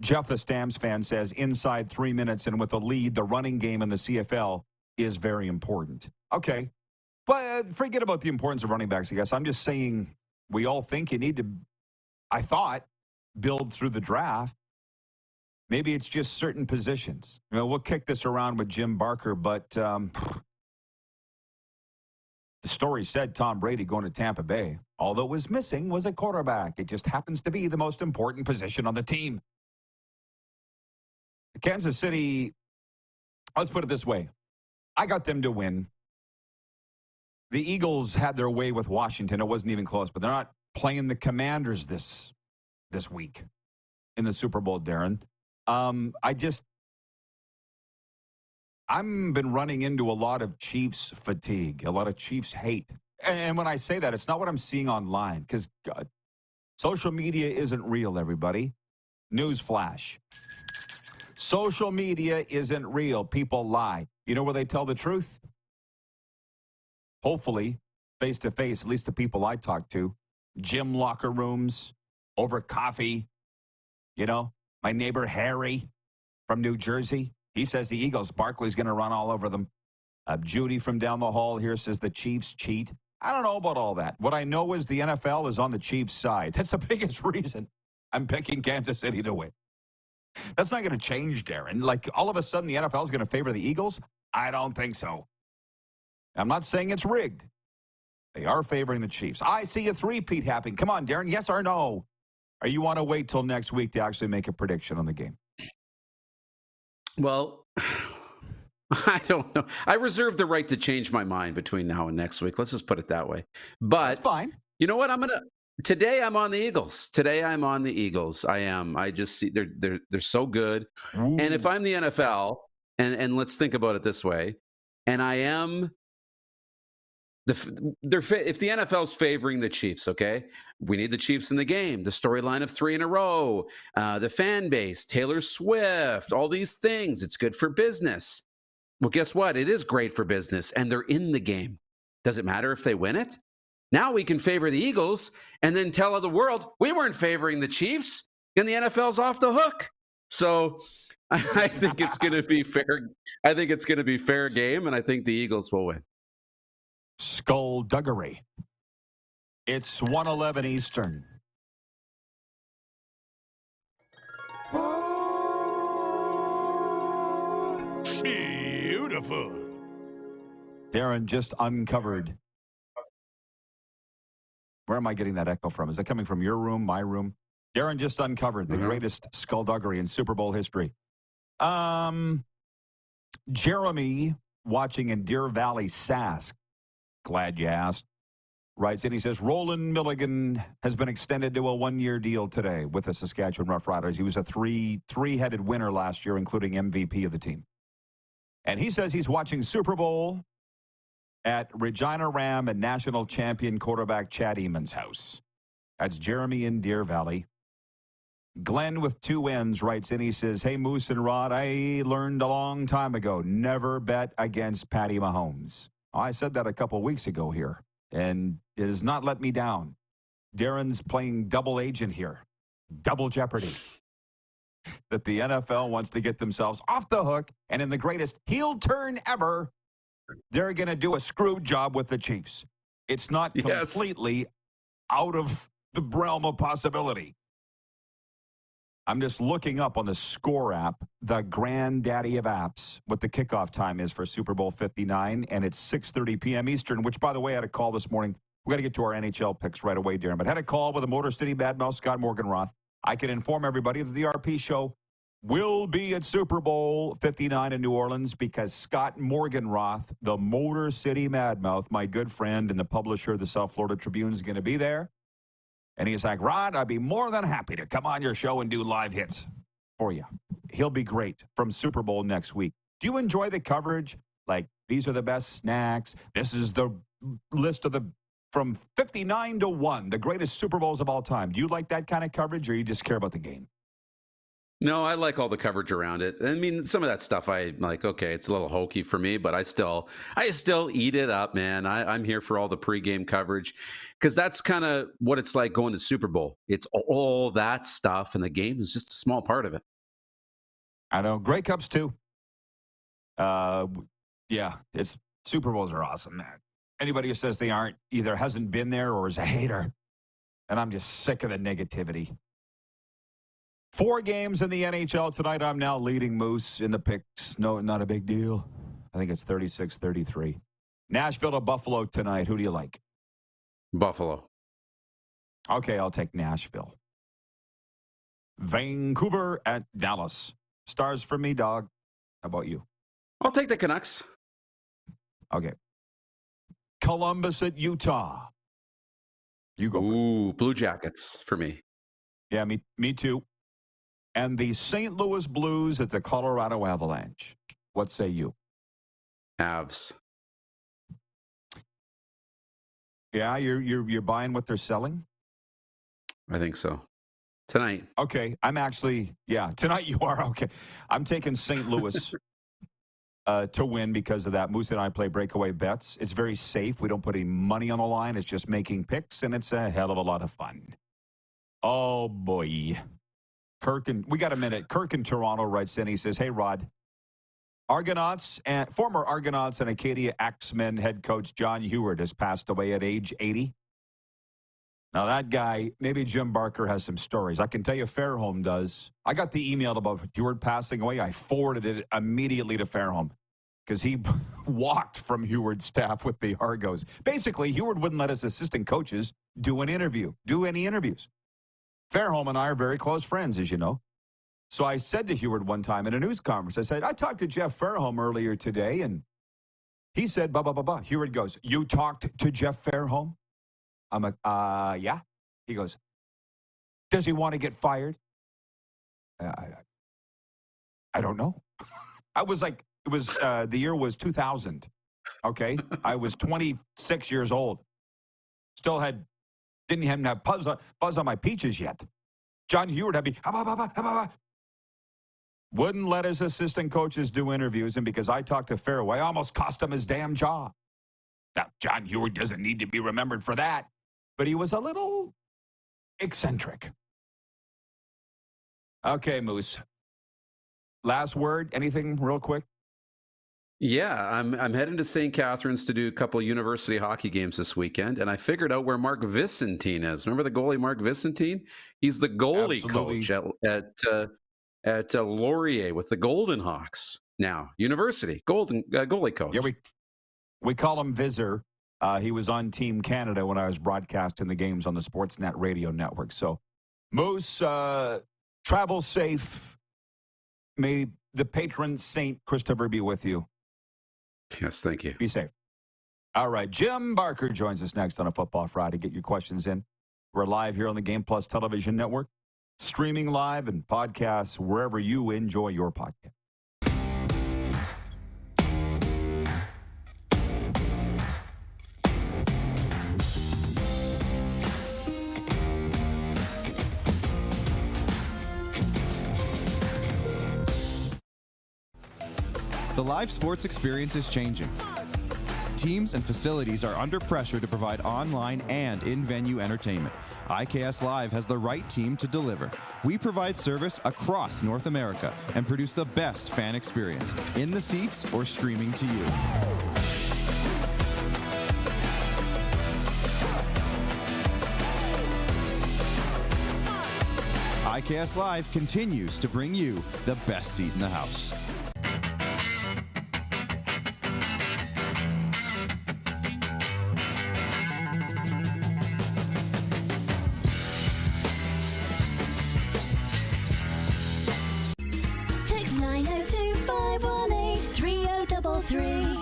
Jeff, the Stamps fan, says inside 3 minutes and with a lead, the running game in the CFL is very important. Okay. But forget about the importance of running backs, I guess. I'm just saying we all think you need to, I thought, build through the draft. Maybe it's just certain positions. We'll kick this around with Jim Barker, but the story said Tom Brady going to Tampa Bay. Although what was missing was a quarterback. It just happens to be the most important position on the team. Kansas City, let's put it this way. I got them to win. The Eagles had their way with Washington. It wasn't even close, but they're not playing the Commanders this week in the Super Bowl, Darren. I've been running into a lot of Chiefs fatigue, a lot of Chiefs hate. And when I say that, it's not what I'm seeing online, because social media isn't real, everybody. Newsflash. Social media isn't real. People lie. You know where they tell the truth? Hopefully, face-to-face, at least the people I talk to. Gym locker rooms, over coffee. My neighbor Harry from New Jersey, he says the Eagles, Barkley's going to run all over them. Judy from down the hall here says the Chiefs cheat. I don't know about all that. What I know is the NFL is on the Chiefs' side. That's the biggest reason I'm picking Kansas City to win. That's not going to change, Darren. Like, all of a sudden, the NFL is going to favor the Eagles? I don't think so. I'm not saying it's rigged. They are favoring the Chiefs. I see a three-peat happening. Come on, Darren, yes or no? Or you want to wait till next week to actually make a prediction on the game? Well, I don't know. I reserve the right to change my mind between now and next week. Let's just put it that way. But that's fine. You know what? Today I'm on the Eagles. Today I'm on the Eagles. I am. I just see they're so good. Ooh. And if I'm the NFL, and let's think about it this way, and I am if the NFL's favoring the Chiefs, okay, we need the Chiefs in the game. The storyline of 3 in a row, the fan base, Taylor Swift, all these things. It's good for business. Well, guess what? It is great for business, and they're in the game. Does it matter if they win it? Now we can favor the Eagles and then tell the world we weren't favoring the Chiefs, and the NFL's off the hook. So I think it's going to be fair. I think it's going to be fair game, and I think the Eagles will win. Skullduggery. It's 1:11 Eastern. Beautiful. Darren just uncovered. Where am I getting that echo from? Is that coming from your room, my room? Darren just uncovered the greatest skullduggery in Super Bowl history. Jeremy, watching in Deer Valley, Sask. Glad you asked. Writes in, he says, Roland Milligan has been extended to a 1-year deal today with the Saskatchewan Roughriders. He was a three-headed winner last year, including MVP of the team. And he says he's watching Super Bowl at Regina Ram and national champion quarterback Chad Eamon's house. That's Jeremy in Deer Valley. Glenn with 2 wins writes in, he says, hey, Moose and Rod, I learned a long time ago, never bet against Patty Mahomes. I said that a couple weeks ago here, and it has not let me down. Darren's playing double agent here, double jeopardy. That the NFL wants to get themselves off the hook, and in the greatest heel turn ever, they're going to do a screw job with the Chiefs. It's not completely out of the realm of possibility. I'm just looking up on the Score app, the granddaddy of apps, what the kickoff time is for Super Bowl 59, and it's 6:30 p.m. Eastern, which, by the way, I had a call this morning. We got to get to our NHL picks right away, Darren, but had a call with the Motor City Badmouth, Scott Morganroth. I can inform everybody that the RP show will be at Super Bowl 59 in New Orleans because Scott Morganroth, the Motor City Madmouth, my good friend and the publisher of the South Florida Tribune, is going to be there. And he's like, Rod, I'd be more than happy to come on your show and do live hits for you. He'll be great from Super Bowl next week. Do you enjoy the coverage? Like, these are the best snacks. This is the list of the, from 59 to 1, the greatest Super Bowls of all time. Do you like that kind of coverage, or you just care about the game? No, I like all the coverage around it. I mean, some of that stuff I like, okay, it's a little hokey for me, but I still eat it up, man. I'm here for all the pregame coverage because that's kind of what it's like going to Super Bowl. It's all that stuff, and the game is just a small part of it. I know. Grey Cups, too. Yeah, it's Super Bowls are awesome, man. Anybody who says they aren't either hasn't been there or is a hater. And I'm just sick of the negativity. 4 games in the NHL tonight. I'm now leading Moose in the picks. No, not a big deal. I think it's 36-33. Nashville to Buffalo tonight. Who do you like? Buffalo. Okay, I'll take Nashville. Vancouver at Dallas. Stars for me, dog. How about you? I'll take the Canucks. Okay. Columbus at Utah. You go. Ooh, Blue Jackets for me. Yeah, me too. And the St. Louis Blues at the Colorado Avalanche. What say you? Avs. Yeah, you're buying what they're selling? I think so. Tonight. Okay, I'm actually, tonight you are. Okay. I'm taking St. Louis to win because of that. Moose and I play breakaway bets. It's very safe. We don't put any money on the line. It's just making picks, and it's a hell of a lot of fun. Oh, boy. We got a minute. Kirk in Toronto writes in. He says, hey, Rod, former Argonauts and Acadia Axemen head coach John Heward has passed away at age 80. Now, that guy, maybe Jim Barker has some stories. I can tell you Fairholm does. I got the email about Heward passing away. I forwarded it immediately to Fairholm because he walked from Heward's staff with the Argos. Basically, Heward wouldn't let his assistant coaches do any interviews. Fairholm and I are very close friends, as you know. So I said to Heward one time in a news conference, I said, I talked to Jeff Fairholm earlier today, and he said, blah, blah, blah, blah. Heward goes, you talked to Jeff Fairholm? I'm like, yeah. He goes, does he want to get fired? I don't know. I was like, the year was 2000. Okay. I was 26 years old. Didn't even have buzz on my peaches yet. John Heward had me, wouldn't let his assistant coaches do interviews, and because I talked to Fairway, I almost cost him his damn job. Now, John Heward doesn't need to be remembered for that, but he was a little eccentric. Okay, Moose. Last word, anything real quick? Yeah, I'm heading to St. Catharines to do a couple of university hockey games this weekend, and I figured out where Mark Vicentine is. Remember the goalie Mark Vicentine? He's the goalie coach at Laurier with the Golden Hawks now. University goalie coach. Yeah, we call him Vizzer. He was on Team Canada when I was broadcasting the games on the Sportsnet radio network. So, Moose, travel safe. May the patron saint Christopher be with you. Yes, thank you. Be safe. All right. Jim Barker joins us next on a Football Friday. Get your questions in. We're live here on the Game Plus Television Network, streaming live and podcasts wherever you enjoy your podcast. The live sports experience is changing. Teams and facilities are under pressure to provide online and in-venue entertainment. IKS Live has the right team to deliver. We provide service across North America and produce the best fan experience, in the seats or streaming to you. IKS Live continues to bring you the best seat in the house. Text 902-518-3033.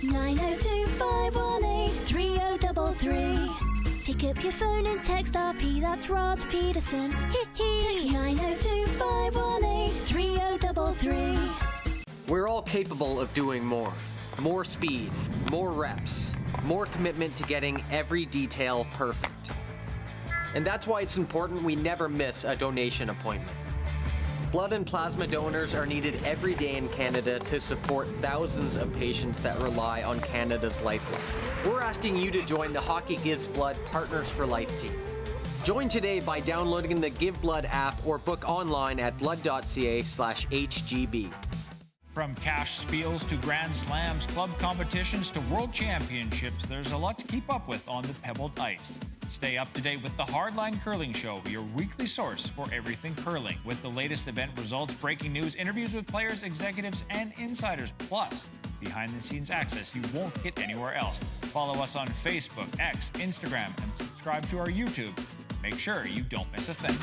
902-518-3033. Pick up your phone and text RP, that's Rod Pedersen. Text 902-518-3033. We're all capable of doing more. More speed, more reps, more commitment to getting every detail perfect. And that's why it's important we never miss a donation appointment. Blood and plasma donors are needed every day in Canada to support thousands of patients that rely on Canada's lifeline. We're asking you to join the Hockey Gives Blood Partners for Life team. Join today by downloading the Give Blood app or book online at blood.ca/HGB. From cash spiels to Grand Slams, club competitions to world championships, there's a lot to keep up with on the pebbled ice. Stay up to date with the Hardline Curling Show, your weekly source for everything curling, with the latest event results, breaking news, interviews with players, executives, and insiders, plus behind-the-scenes access you won't get anywhere else. Follow us on Facebook, X, Instagram, and subscribe to our YouTube. Make sure you don't miss a thing.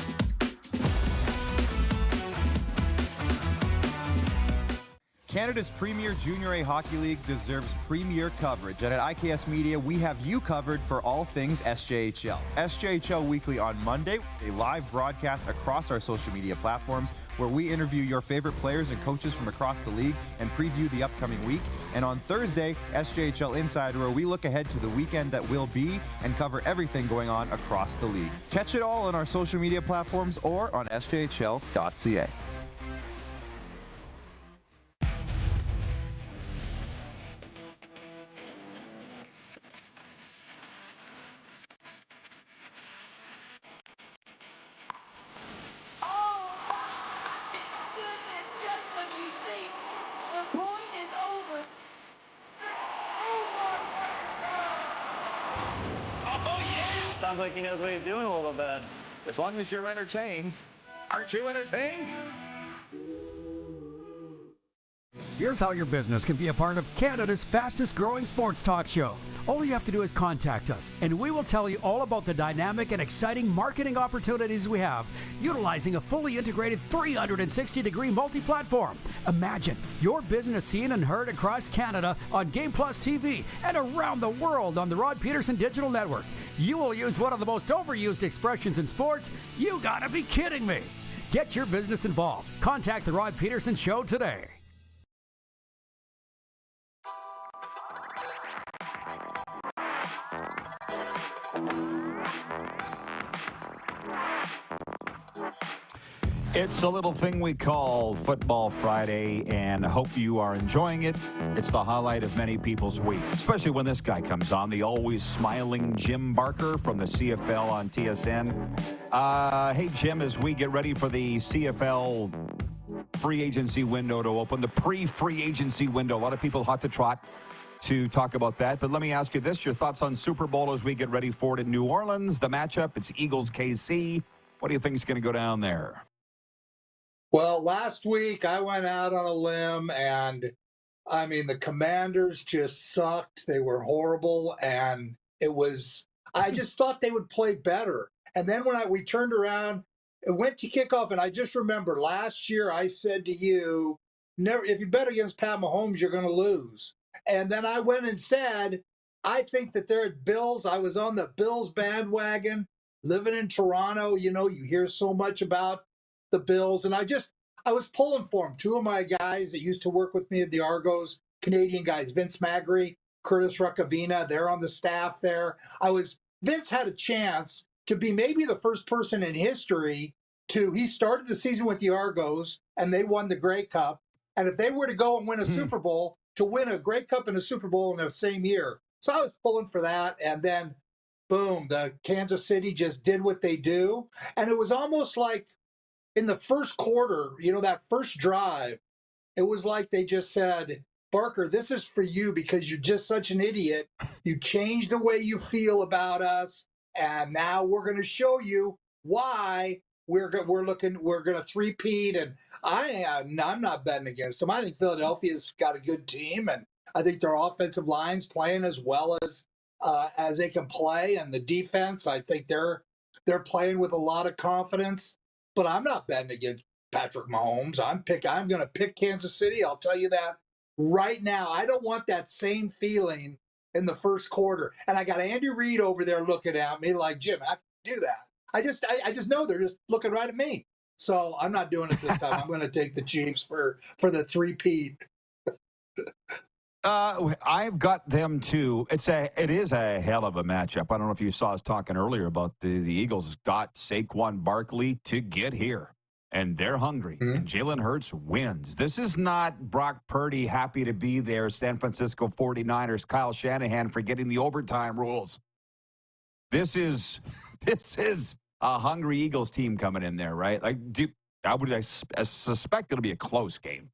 Canada's premier Junior A Hockey League deserves premier coverage, and at IKS Media, we have you covered for all things SJHL. SJHL Weekly on Monday, a live broadcast across our social media platforms where we interview your favorite players and coaches from across the league and preview the upcoming week. And on Thursday, SJHL Insider, where we look ahead to the weekend that will be and cover everything going on across the league. Catch it all on our social media platforms or on sjhl.ca. Sounds like he knows what he's doing a little bit. As long as you're entertained, aren't you entertained? Here's how your business can be a part of Canada's fastest growing sports talk show. All you have to do is contact us, and we will tell you all about the dynamic and exciting marketing opportunities we have, utilizing a fully integrated 360-degree multi-platform. Imagine your business seen and heard across Canada on Game Plus TV and around the world on the Rod Pedersen Digital Network. You will use one of the most overused expressions in sports. You gotta be kidding me. Get your business involved. Contact the Rod Pedersen Show today. It's a little thing we call Football Friday, and I hope you are enjoying it. It's the highlight of many people's week, especially when this guy comes on, the always smiling Jim Barker from the CFL on TSN. Hey, Jim, as we get ready for the CFL free agency window to open, the pre-free agency window, a lot of people hot to trot to talk about that. But let me ask you this, your thoughts on Super Bowl as we get ready for it in New Orleans, the matchup, it's Eagles-KC. What do you think is going to go down there? Well, last week I went out on a limb, and I mean, the Commanders just sucked. They were horrible, and I just thought they would play better. And then when we turned around, it went to kickoff, and I just remember last year I said to you, never, if you bet against Pat Mahomes, you're going to lose. And then I went and said, I think that they're at Bills. I was on the Bills bandwagon, living in Toronto. You know, you hear so much about the Bills, and I was pulling for them. Two of my guys that used to work with me at the Argos, Canadian guys, Vince Magri, Curtis Ruckavina, they're on the staff there. Vince had a chance to be maybe the first person in history he started the season with the Argos, and they won the Grey Cup, And if they were to go and win a Super Bowl, to win a Grey Cup and a Super Bowl in the same year. So I was pulling for that. And then, boom, the Kansas City just did what they do. And it was almost like in the first quarter, that first drive, it was like they just said, Barker, this is for you because you're just such an idiot. You changed the way you feel about us. And now we're going to show you why we're going to three-peat. And I'm not betting against them. I think Philadelphia's got a good team, and I think their offensive line's playing as well as they can play, and the defense, I think they're playing with a lot of confidence. But I'm not betting against Patrick Mahomes. I'm going to pick Kansas City. I'll tell you that right now. I don't want that same feeling in the first quarter. And I got Andy Reid over there looking at me like, Jim, how can you do that? I just know they're just looking right at me. So I'm not doing it this time. I'm going to take the Chiefs for the three-peat. I've got them too. It is a hell of a matchup. I don't know if you saw us talking earlier about the Eagles got Saquon Barkley to get here, and they're hungry. And Jalen Hurts wins. This is not Brock Purdy happy to be there, San Francisco 49ers, Kyle Shanahan forgetting the overtime rules. This is a hungry Eagles team coming in there, right? I suspect it'll be a close game.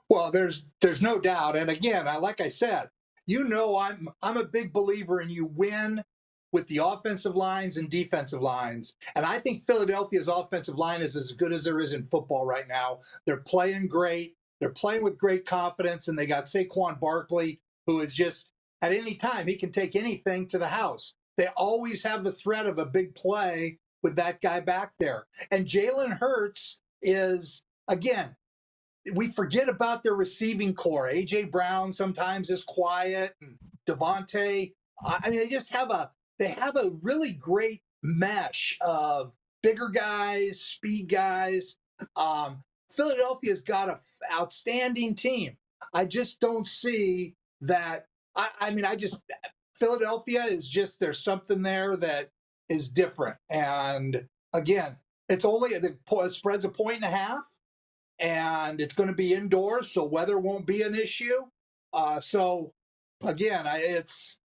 Well, there's no doubt. And again, like I said, I'm a big believer in you win with the offensive lines and defensive lines. And I think Philadelphia's offensive line is as good as there is in football right now. They're playing great. They're playing with great confidence. And they got Saquon Barkley, who is just, at any time, he can take anything to the house. They always have the threat of a big play with that guy back there. And Jalen Hurts is, again, we forget about their receiving core. A.J. Brown sometimes is quiet. And Devontae, they just have a really great mesh of bigger guys, speed guys. Philadelphia's got an outstanding team. I just don't see that. Philadelphia is just, there's something there that is different. And again, it's only, the spread's 1.5. And it's going to be indoors, so weather won't be an issue. So again, it's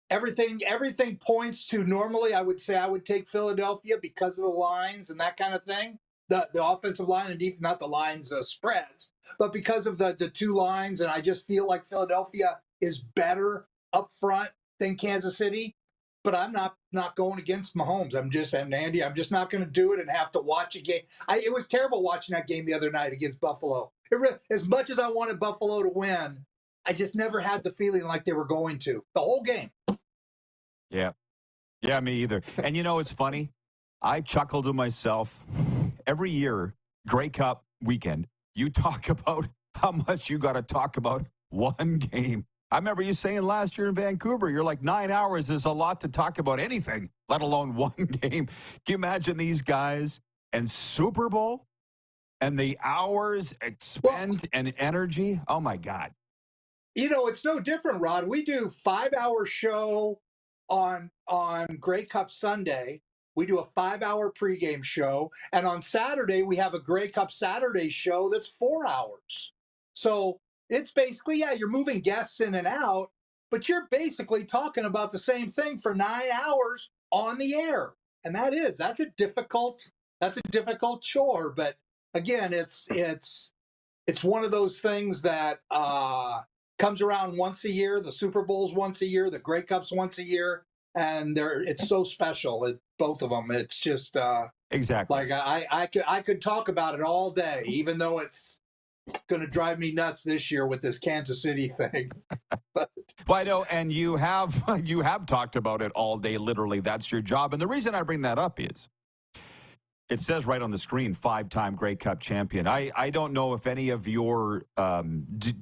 everything points to, normally I would say I would take Philadelphia because of the lines and that kind of thing. The offensive line and defense, not the lines spreads, but because of the two lines. And I just feel like Philadelphia is better up front than Kansas City. But I'm not going against Mahomes. I'm just not going to do it and have to watch a game. It was terrible watching that game the other night against Buffalo. As much as I wanted Buffalo to win, I just never had the feeling like they were going to the whole game. Yeah, me either. And it's funny. I chuckle to myself every year, Grey Cup weekend. You talk about how much you got to talk about one game. I remember you saying last year in Vancouver, you're like 9 hours is a lot to talk about anything, let alone one game. Can you imagine these guys and Super Bowl and the hours expend and energy? Oh, my God. It's no different, Rod. We do 5-hour show on Grey Cup Sunday. We do a 5-hour pregame show. And on Saturday, we have a Grey Cup Saturday show that's 4 hours. So it's basically, you're moving guests in and out, but you're basically talking about the same thing for 9 hours on the air. And that's a difficult chore. But again, it's one of those things that comes around once a year. The Super Bowl's once a year, the Grey Cup's once a year, and it's so special. Both of them. It's just exactly like I could talk about it all day, even though it's going to drive me nuts this year with this Kansas City thing. Well, I know, and you have talked about it all day, literally. That's your job. And the reason I bring that up is it says right on the screen, 5-time Grey Cup champion. I don't know if any of your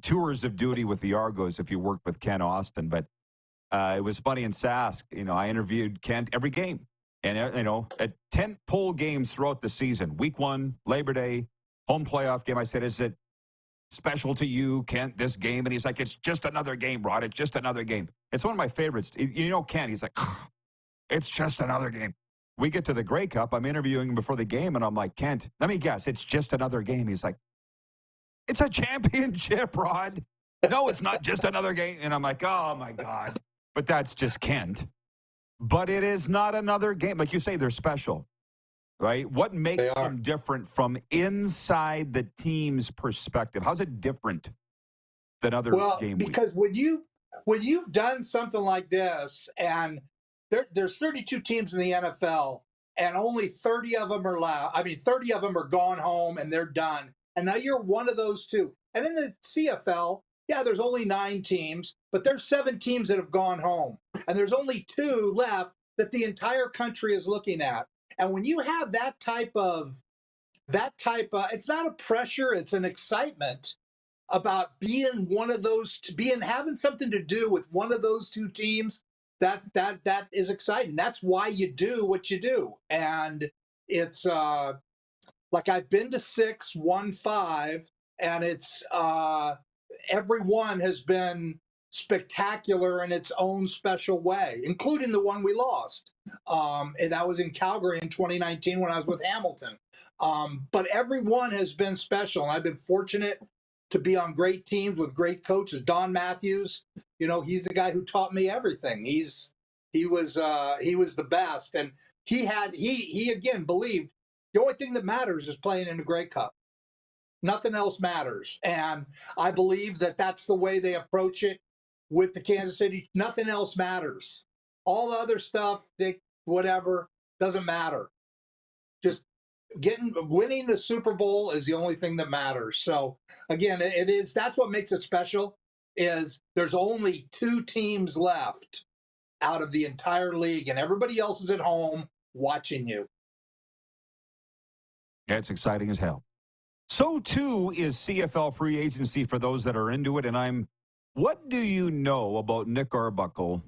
tours of duty with the Argos, if you worked with Ken Austin, but it was funny in Sask. I interviewed Kent every game. And, at 10 pole games throughout the season, week 1, Labor Day, home playoff game, I said, is it special to you, Kent, this game? And he's like, it's just another game, Rod. It's just another game. It's one of my favorites. Kent, he's like, it's just another game. We get to the Grey Cup. I'm interviewing him before the game, and I'm like, Kent, let me guess. It's just another game. He's like, It's a championship, Rod. No, it's not just another game. And I'm like, oh, my God. But that's just Kent. But it is not another game. Like you say, they're special, right? What makes them different from inside the team's perspective? How's it different than other game weeks? Because when you've done something like this, and there's 32 teams in the NFL, and only 30 of them are allowed. I mean, 30 of them are gone home and they're done. And now you're one of those two. And in the CFL, yeah, there's only 9 teams, but there's 7 teams that have gone home. And there's only 2 left that the entire country is looking at. And when you have that type of, it's not a pressure, it's an excitement about being one of those, having something to do with one of those 2 teams. That is exciting. That's why you do what you do. And it's like I've been to 6, won 5, and it's every one has been spectacular in its own special way, including the one we lost. And that was in Calgary in 2019 when I was with Hamilton. But every one has been special, and I've been fortunate to be on great teams with great coaches. Don Matthews, he's the guy who taught me everything. He was the best, and he again believed the only thing that matters is playing in the Grey Cup. Nothing else matters, and I believe that that's the way they approach it with the Kansas City. Nothing else matters. All the other stuff, whatever, doesn't matter. Just winning the Super Bowl is the only thing that matters. So again, that's what makes it special, is there's only 2 teams left out of the entire league, and everybody else is at home watching you. Yeah, it's exciting as hell. So too is CFL free agency for those that are into it. And what do you know about Nick Arbuckle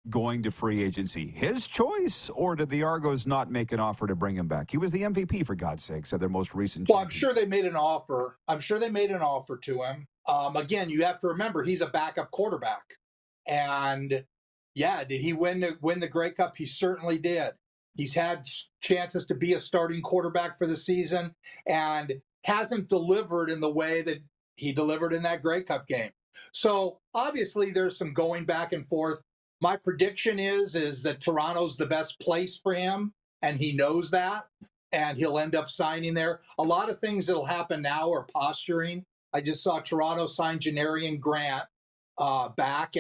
going to free agency? His choice, or did the Argos not make an offer to bring him back? He was the MVP, for God's sakes, at their most recent. Well, I'm sure they made an offer. To him. Again, you have to remember he's a backup quarterback, and yeah, did he win the Grey Cup? He certainly did. He's had chances to be a starting quarterback for the season, and hasn't delivered in the way that he delivered in that Grey Cup game. So obviously there's some going back and forth. My prediction is that Toronto's the best place for him, and he knows that, and he'll end up signing there. A lot of things that'll happen now are posturing. I just saw Toronto sign Janarian Grant back,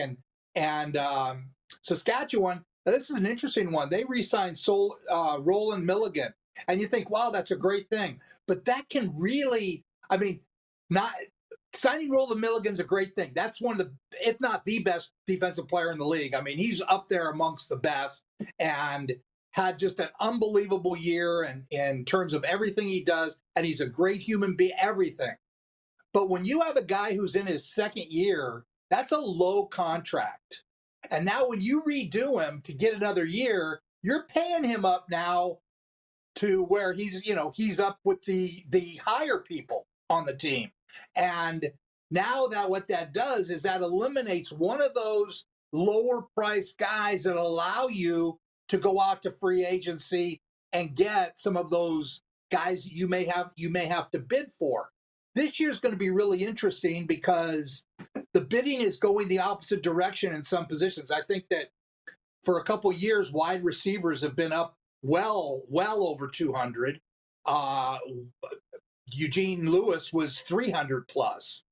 and Saskatchewan. This is an interesting one. They re-signed Roland Milligan, and you think, wow, that's a great thing. But that can really, not signing Roland Milligan's a great thing. That's one of the, if not the best defensive player in the league. He's up there amongst the best, and had just an unbelievable year in terms of everything he does, and he's a great human being, everything. But when you have a guy who's in his 2nd year, that's a low contract. And now when you redo him to get another year, you're paying him up now to where he's up with the higher people on the team. And now that what that does is that eliminates one of those lower priced guys that allow you to go out to free agency and get some of those guys that you may have to bid for. This year is going to be really interesting because the bidding is going the opposite direction in some positions. I think that for a couple of years, wide receivers have been up well over 200. Eugene Lewis was 300 plus.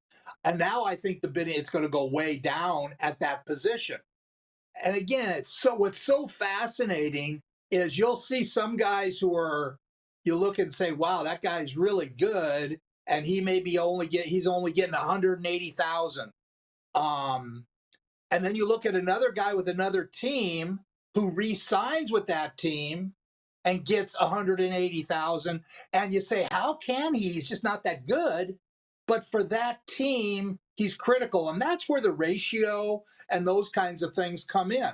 And now I think the bidding, it's going to go way down at that position. And again, what's so fascinating is you'll see some guys you look and say, wow, that guy's really good. And he may be he's only getting 180,000. And then you look at another guy with another team who re-signs with that team and gets 180,000. And you say, how can he? He's just not that good. But for that team, he's critical. And that's where the ratio and those kinds of things come in.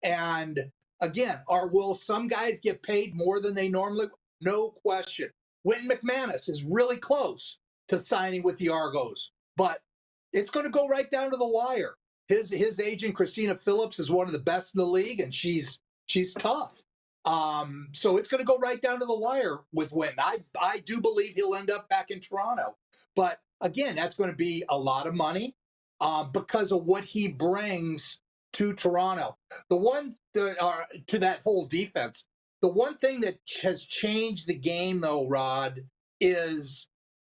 And again, will some guys get paid more than they normally? No question. Wynton McManus is really close to signing with the Argos, but it's going to go right down to the wire. His agent, Christina Phillips, is one of the best in the league, and she's tough. So it's going to go right down to the wire with Wynton. I do believe he'll end up back in Toronto. But again, that's going to be a lot of money because of what he brings to Toronto. To that whole defense. The one thing that has changed the game, though, Rod, is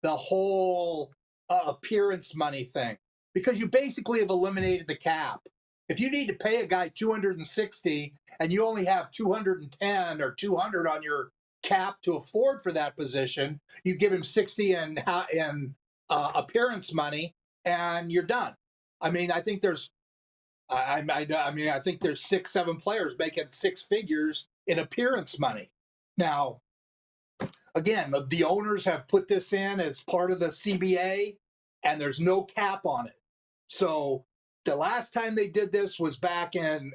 the whole appearance money thing, because you basically have eliminated the cap. If you need to pay a guy 260 and you only have 210 or 200 on your cap to afford for that position, you give him 60 in appearance money and you're done. I mean, I think there's I think there's 6-7 players making six figures in appearance money. Now, again, the owners have put this in as part of the CBA, and there's no cap on it. So the last time they did this was back in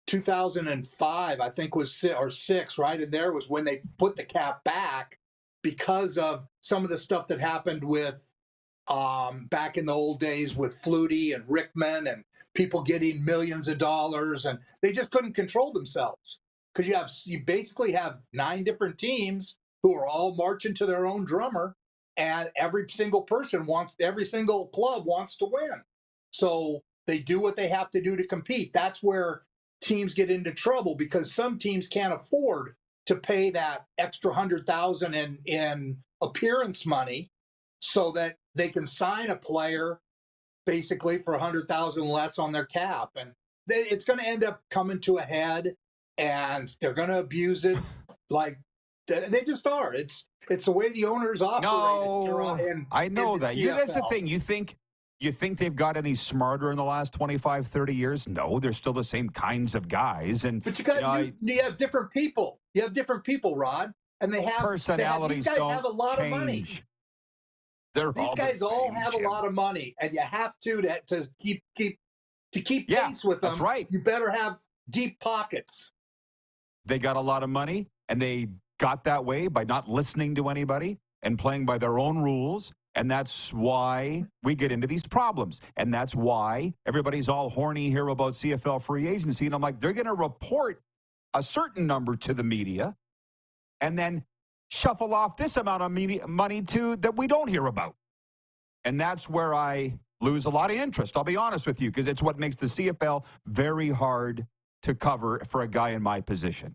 2005, I think or 6, right in there was when they put the cap back because of some of the stuff that happened with back in the old days with Flutie and Rickman and people getting millions of dollars, and they just couldn't control themselves because you basically have 9 different teams who are all marching to their own drummer, and every single club wants to win. So they do what they have to do to compete. That's where teams get into trouble, because some teams can't afford to pay that extra $100,000 in appearance money so that they can sign a player basically for $100,000 less on their cap. And it's going to end up coming to a head, and they're going to abuse it. Like they just are. It's the way the owners operate. No, I know that. That's the thing. You think they've got any smarter in the last 25, 30 years? No, they're still the same kinds of guys. But you have different people. You have different people, Rod, and they have personalities. These guys have a lot of money. These guys all have a lot of money, and you have to keep pace with them. That's right. You better have deep pockets. They got a lot of money, and they got that way by not listening to anybody and playing by their own rules. And that's why we get into these problems. And that's why everybody's all horny here about CFL free agency. And I'm like, they're going to report a certain number to the media and then shuffle off this amount of money that we don't hear about. And that's where I lose a lot of interest, I'll be honest with you, because it's what makes the CFL very hard to cover for a guy in my position.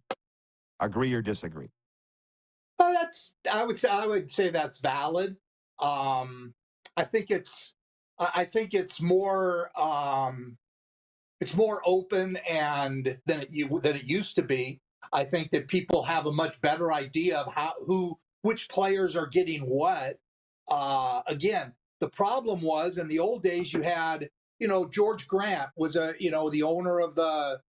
Agree or disagree? Well, I would say that's valid. I think it's more open and than it used to be. I think that people have a much better idea of which players are getting what. Again, the problem was in the old days you had, George Grant was the owner of the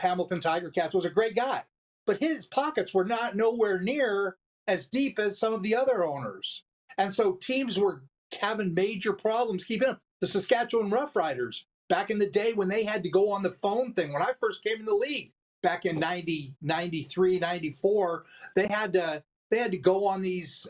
Hamilton Tiger Cats, was a great guy, but his pockets were nowhere near as deep as some of the other owners. And so teams were having major problems keeping up. The Saskatchewan Roughriders, back in the day when they had to go on the phone thing, when I first came in the league back in 90, 93, 94, they had to go on these,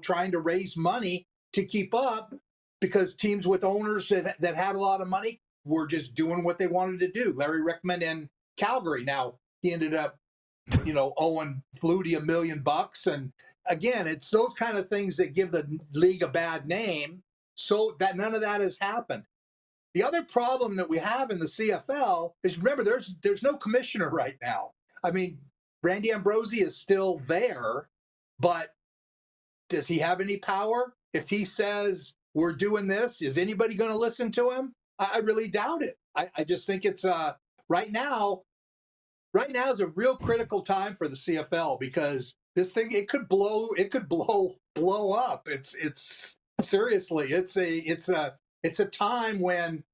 trying to raise money to keep up, because teams with owners that had a lot of money were just doing what they wanted to do. Larry Rickman in Calgary. Now, he ended up, owing Flutie $1 million. And again, it's those kind of things that give the league a bad name, so that none of that has happened. The other problem that we have in the CFL is, remember, there's no commissioner right now. I mean, Randy Ambrosie is still there, but does he have any power? If he says we're doing this, is anybody going to listen to him? I really doubt it. I just think it's right now is a real critical time for the CFL, because this thing, it could blow up. It's seriously, it's a time when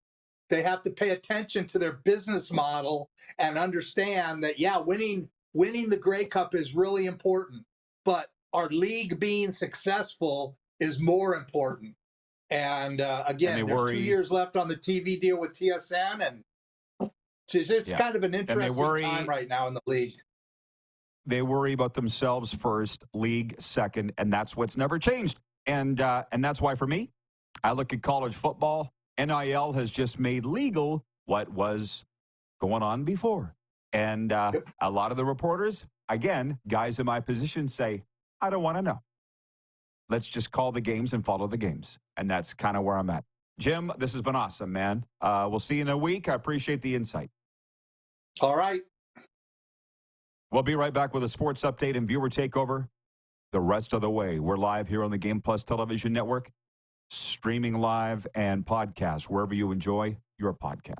they have to pay attention to their business model and understand that, winning the Grey Cup is really important, but our league being successful is more important. And again, there's 2 years left on the TV deal with TSN, and it's kind of an interesting time right now in the league. They worry about themselves first, league second, and that's what's never changed. And that's why, for me, I look at college football. NIL has just made legal what was going on before. And a lot of the reporters, again, guys in my position, say, I don't want to know. Let's just call the games and follow the games. And that's kind of where I'm at. Jim, this has been awesome, man. We'll see you in a week. I appreciate the insight. All right. We'll be right back with a sports update and viewer takeover the rest of the way. We're live here on the Game Plus Television Network, streaming live and podcast wherever you enjoy your podcast.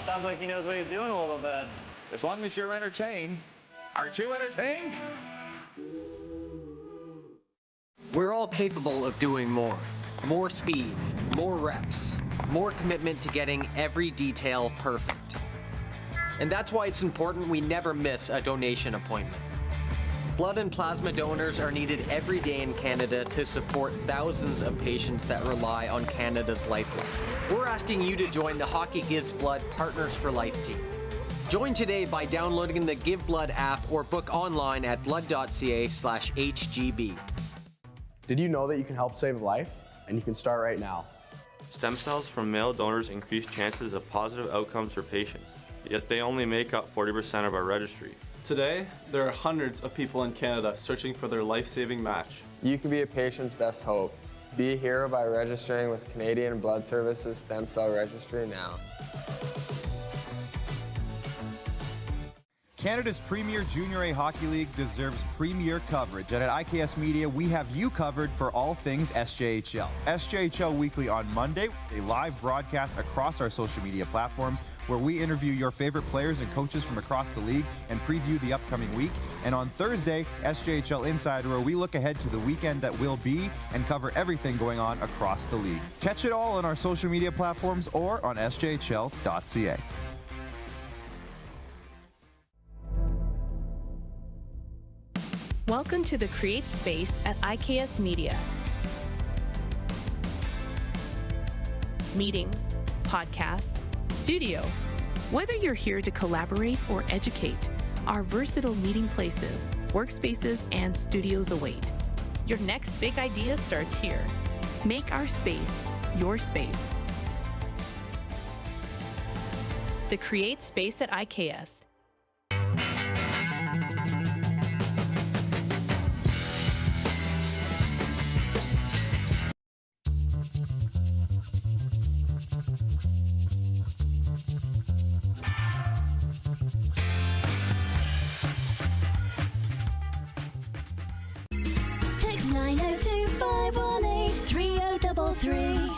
Sounds like he knows what he's doing a little bit. As long as you're entertained. Aren't you entertained? We're all capable of doing more. More speed, more reps, more commitment to getting every detail perfect. And that's why it's important we never miss a donation appointment. Blood and plasma donors are needed every day in Canada to support thousands of patients that rely on Canada's lifeline. We're asking you to join the Hockey Gives Blood Partners for Life team. Join today by downloading the Give Blood app or book online at blood.ca/HGB. Did you know that you can help save a life? And you can start right now. Stem cells from male donors increase chances of positive outcomes for patients, yet they only make up 40% of our registry. Today, there are hundreds of people in Canada searching for their life-saving match. You can be a patient's best hope. Be a hero by registering with Canadian Blood Services Stem Cell Registry now. Canada's premier Junior A Hockey League deserves premier coverage, and at IKS Media, we have you covered for all things SJHL. SJHL Weekly on Monday, a live broadcast across our social media platforms where we interview your favorite players and coaches from across the league and preview the upcoming week. And on Thursday, SJHL Insider, where we look ahead to the weekend that will be and cover everything going on across the league. Catch it all on our social media platforms or on sjhl.ca. Welcome to the Create Space at IKS Media. Meetings, podcasts, studio. Whether you're here to collaborate or educate, our versatile meeting places, workspaces, and studios await. Your next big idea starts here. Make our space your space. The Create Space at IKS. Text 902-518-3033.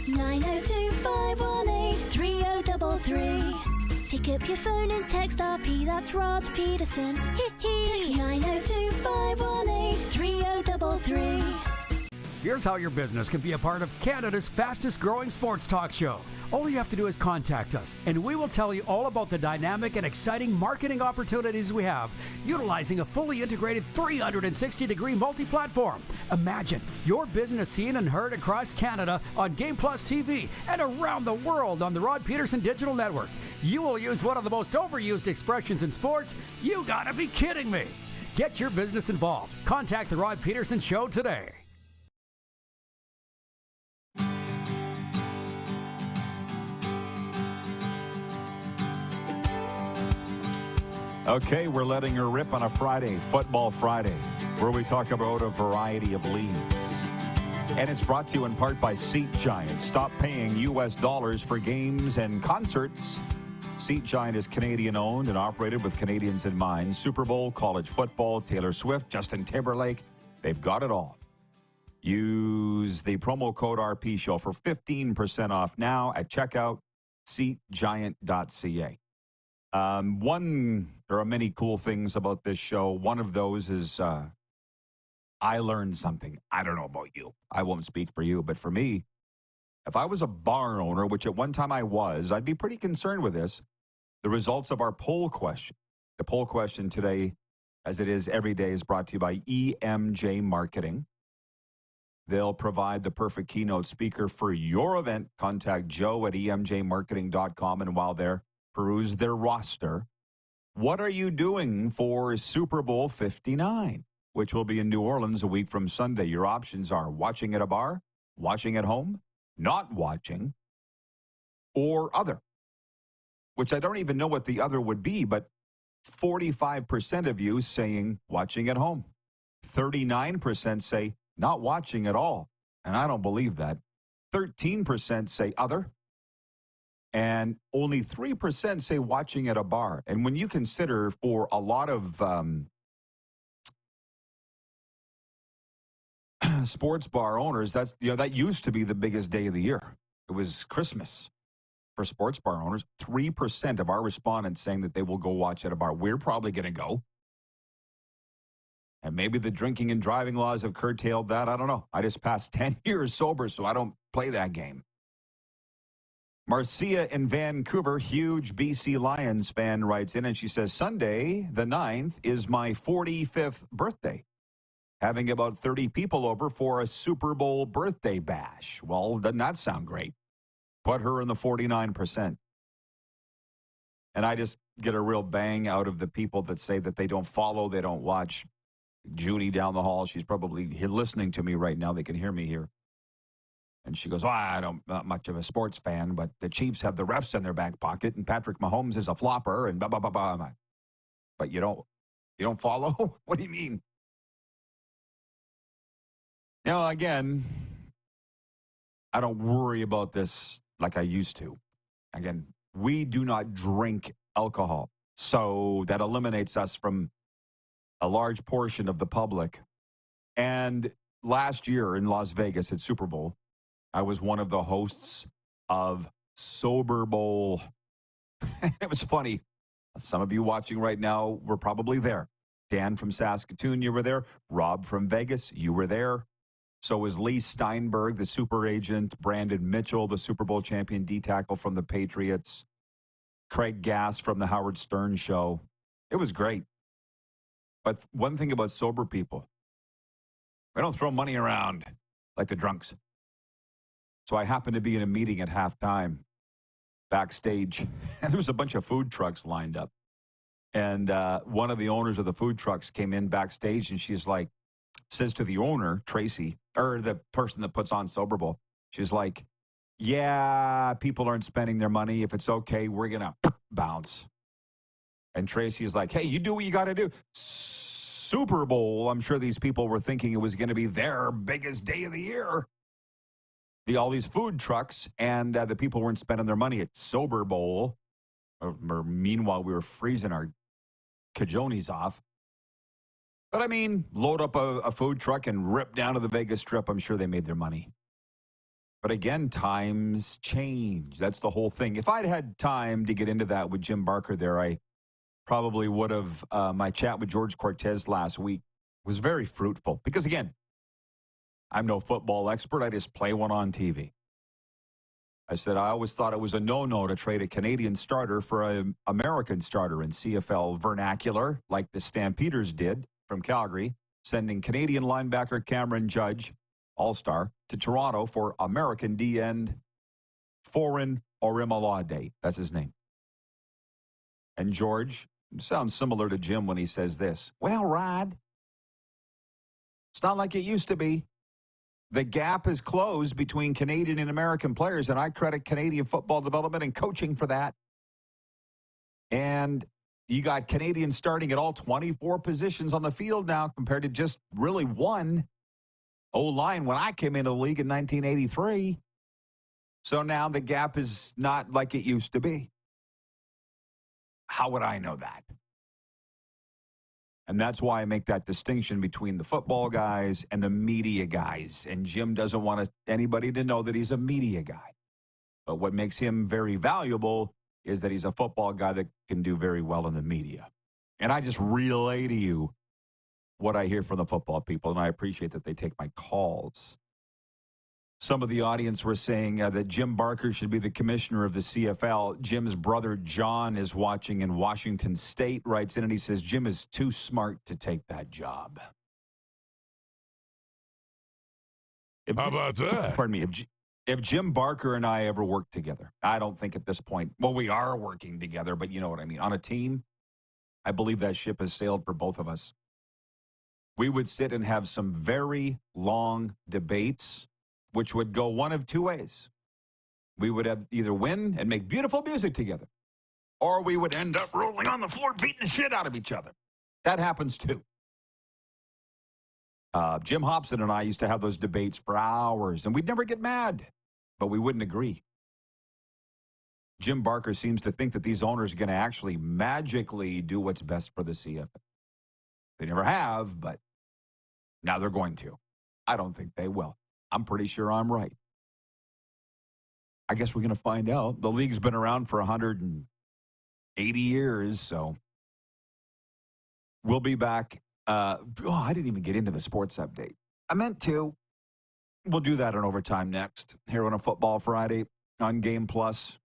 902-518-3033. Pick up your phone and text RP, that's Rod Pedersen. Text 902-518-3033. Here's how your business can be a part of Canada's fastest growing sports talk show. All you have to do is contact us, and we will tell you all about the dynamic and exciting marketing opportunities we have, utilizing a fully integrated 360-degree multi-platform. Imagine your business seen and heard across Canada on Game Plus TV and around the world on the Rod Pedersen Digital Network. You will use one of the most overused expressions in sports. You gotta be kidding me. Get your business involved. Contact the Rod Pedersen Show today. Okay, we're letting her rip on a Friday, Football Friday, where we talk about a variety of leagues. And it's brought to you in part by Seat Giant. Stop paying U.S. dollars for games and concerts. Seat Giant is Canadian-owned and operated with Canadians in mind. Super Bowl, college football, Taylor Swift, Justin Timberlake, they've got it all. Use the promo code RP Show for 15% off now at checkout, seatgiant.ca. There are many cool things about this show. One of those is I learned something. I don't know about you. I won't speak for you, but for me, if I was a bar owner, which at one time I was, I'd be pretty concerned with this. the results of our poll question. The poll question today, as it is every day, is brought to you by EMJ Marketing. They'll provide the perfect keynote speaker for your event. Contact Joe at emjmarketing.com, and while there, peruse their roster. What are you doing for Super Bowl 59, which will be in New Orleans a week from Sunday? Your options are watching at a bar, watching at home, not watching, or other, which I don't even know what the other would be, but 45% of you saying watching at home. 39% say not watching at all, and I don't believe that. 13% say other, and only 3% say watching at a bar. And when you consider for a lot of sports bar owners, that used to be the biggest day of the year. It was Christmas for sports bar owners. 3% of our respondents saying that they will go watch at a bar. We're probably going to go. And maybe the drinking and driving laws have curtailed that. I don't know. I just passed 10 years sober, so I don't play that game. Marcia in Vancouver, huge BC Lions fan, writes in, and she says, Sunday, the 9th, is my 45th birthday. Having about 30 people over for a Super Bowl birthday bash. Well, doesn't that sound great? Put her in the 49%. And I just get a real bang out of the people that say that they don't follow, they don't watch. Judy down the hall, she's probably listening to me right now. They can hear me here. And she goes, I'm not much of a sports fan, but the Chiefs have the refs in their back pocket, and Patrick Mahomes is a flopper, and blah, blah, blah, blah. But you don't follow? What do you mean? Again, I don't worry about this like I used to. Again, we do not drink alcohol, so that eliminates us from a large portion of the public. And last year in Las Vegas at Super Bowl, I was one of the hosts of Sober Bowl. It was funny. Some of you watching right now were probably there. Dan from Saskatoon, you were there. Rob from Vegas, you were there. So was Lee Steinberg, the super agent. Brandon Mitchell, the Super Bowl champion D-tackle from the Patriots. Craig Gass from the Howard Stern Show. It was great. But one thing about sober people, we don't throw money around like the drunks. So I happened to be in a meeting at halftime backstage, and there was a bunch of food trucks lined up. And one of the owners of the food trucks came in backstage, and she's like, says to the owner, Tracy, or the person that puts on Sober Bowl, she's like, yeah, people aren't spending their money. If it's okay, we're going to bounce. And Tracy's like, hey, you do what you got to do. Super Bowl, I'm sure these people were thinking it was going to be their biggest day of the year. All these food trucks, and the people weren't spending their money at Sober Bowl. Meanwhile, we were freezing our cajones off. But I mean, load up a food truck and rip down to the Vegas Strip. I'm sure they made their money. But again, times change. That's the whole thing. If I'd had time to get into that with Jim Barker there, I probably would have. My chat with George Cortez last week was very fruitful. Because again, I'm no football expert. I just play one on TV. I said I always thought it was a no-no to trade a Canadian starter for an American starter in CFL vernacular, like the Stampeders did from Calgary, sending Canadian linebacker Cameron Judge, all-star, to Toronto for American D-end Foreign Orimolade. That's his name. And George sounds similar to Jim when he says this. Well, Rod, it's not like it used to be. The gap is closed between Canadian and American players, and I credit Canadian football development and coaching for that. And you got Canadians starting at all 24 positions on the field now compared to just really one O-line when I came into the league in 1983. So now the gap is not like it used to be. How would I know that? And that's why I make that distinction between the football guys and the media guys. And Jim doesn't want anybody to know that he's a media guy. But what makes him very valuable is that he's a football guy that can do very well in the media. And I just relay to you what I hear from the football people, and I appreciate that they take my calls. Some of the audience were saying that Jim Barker should be the commissioner of the CFL. Jim's brother John is watching in Washington State, writes in, and he says Jim is too smart to take that job. How about that? Pardon me. If Jim Barker and I ever worked together, I don't think at this point, well, we are working together, but you know what I mean. On a team, I believe that ship has sailed for both of us. We would sit and have some very long debates, which would go one of two ways. We would have either win and make beautiful music together, or we would end up rolling on the floor, beating the shit out of each other. That happens too. Jim Hobson and I used to have those debates for hours, and we'd never get mad, but we wouldn't agree. Jim Barker seems to think that these owners are going to actually magically do what's best for the CFL. They never have, but now they're going to. I don't think they will. I'm pretty sure I'm right. I guess we're going to find out. The league's been around for 180 years, so we'll be back. I didn't even get into the sports update. I meant to. We'll do that on Overtime next, here on a Football Friday, on Game Plus,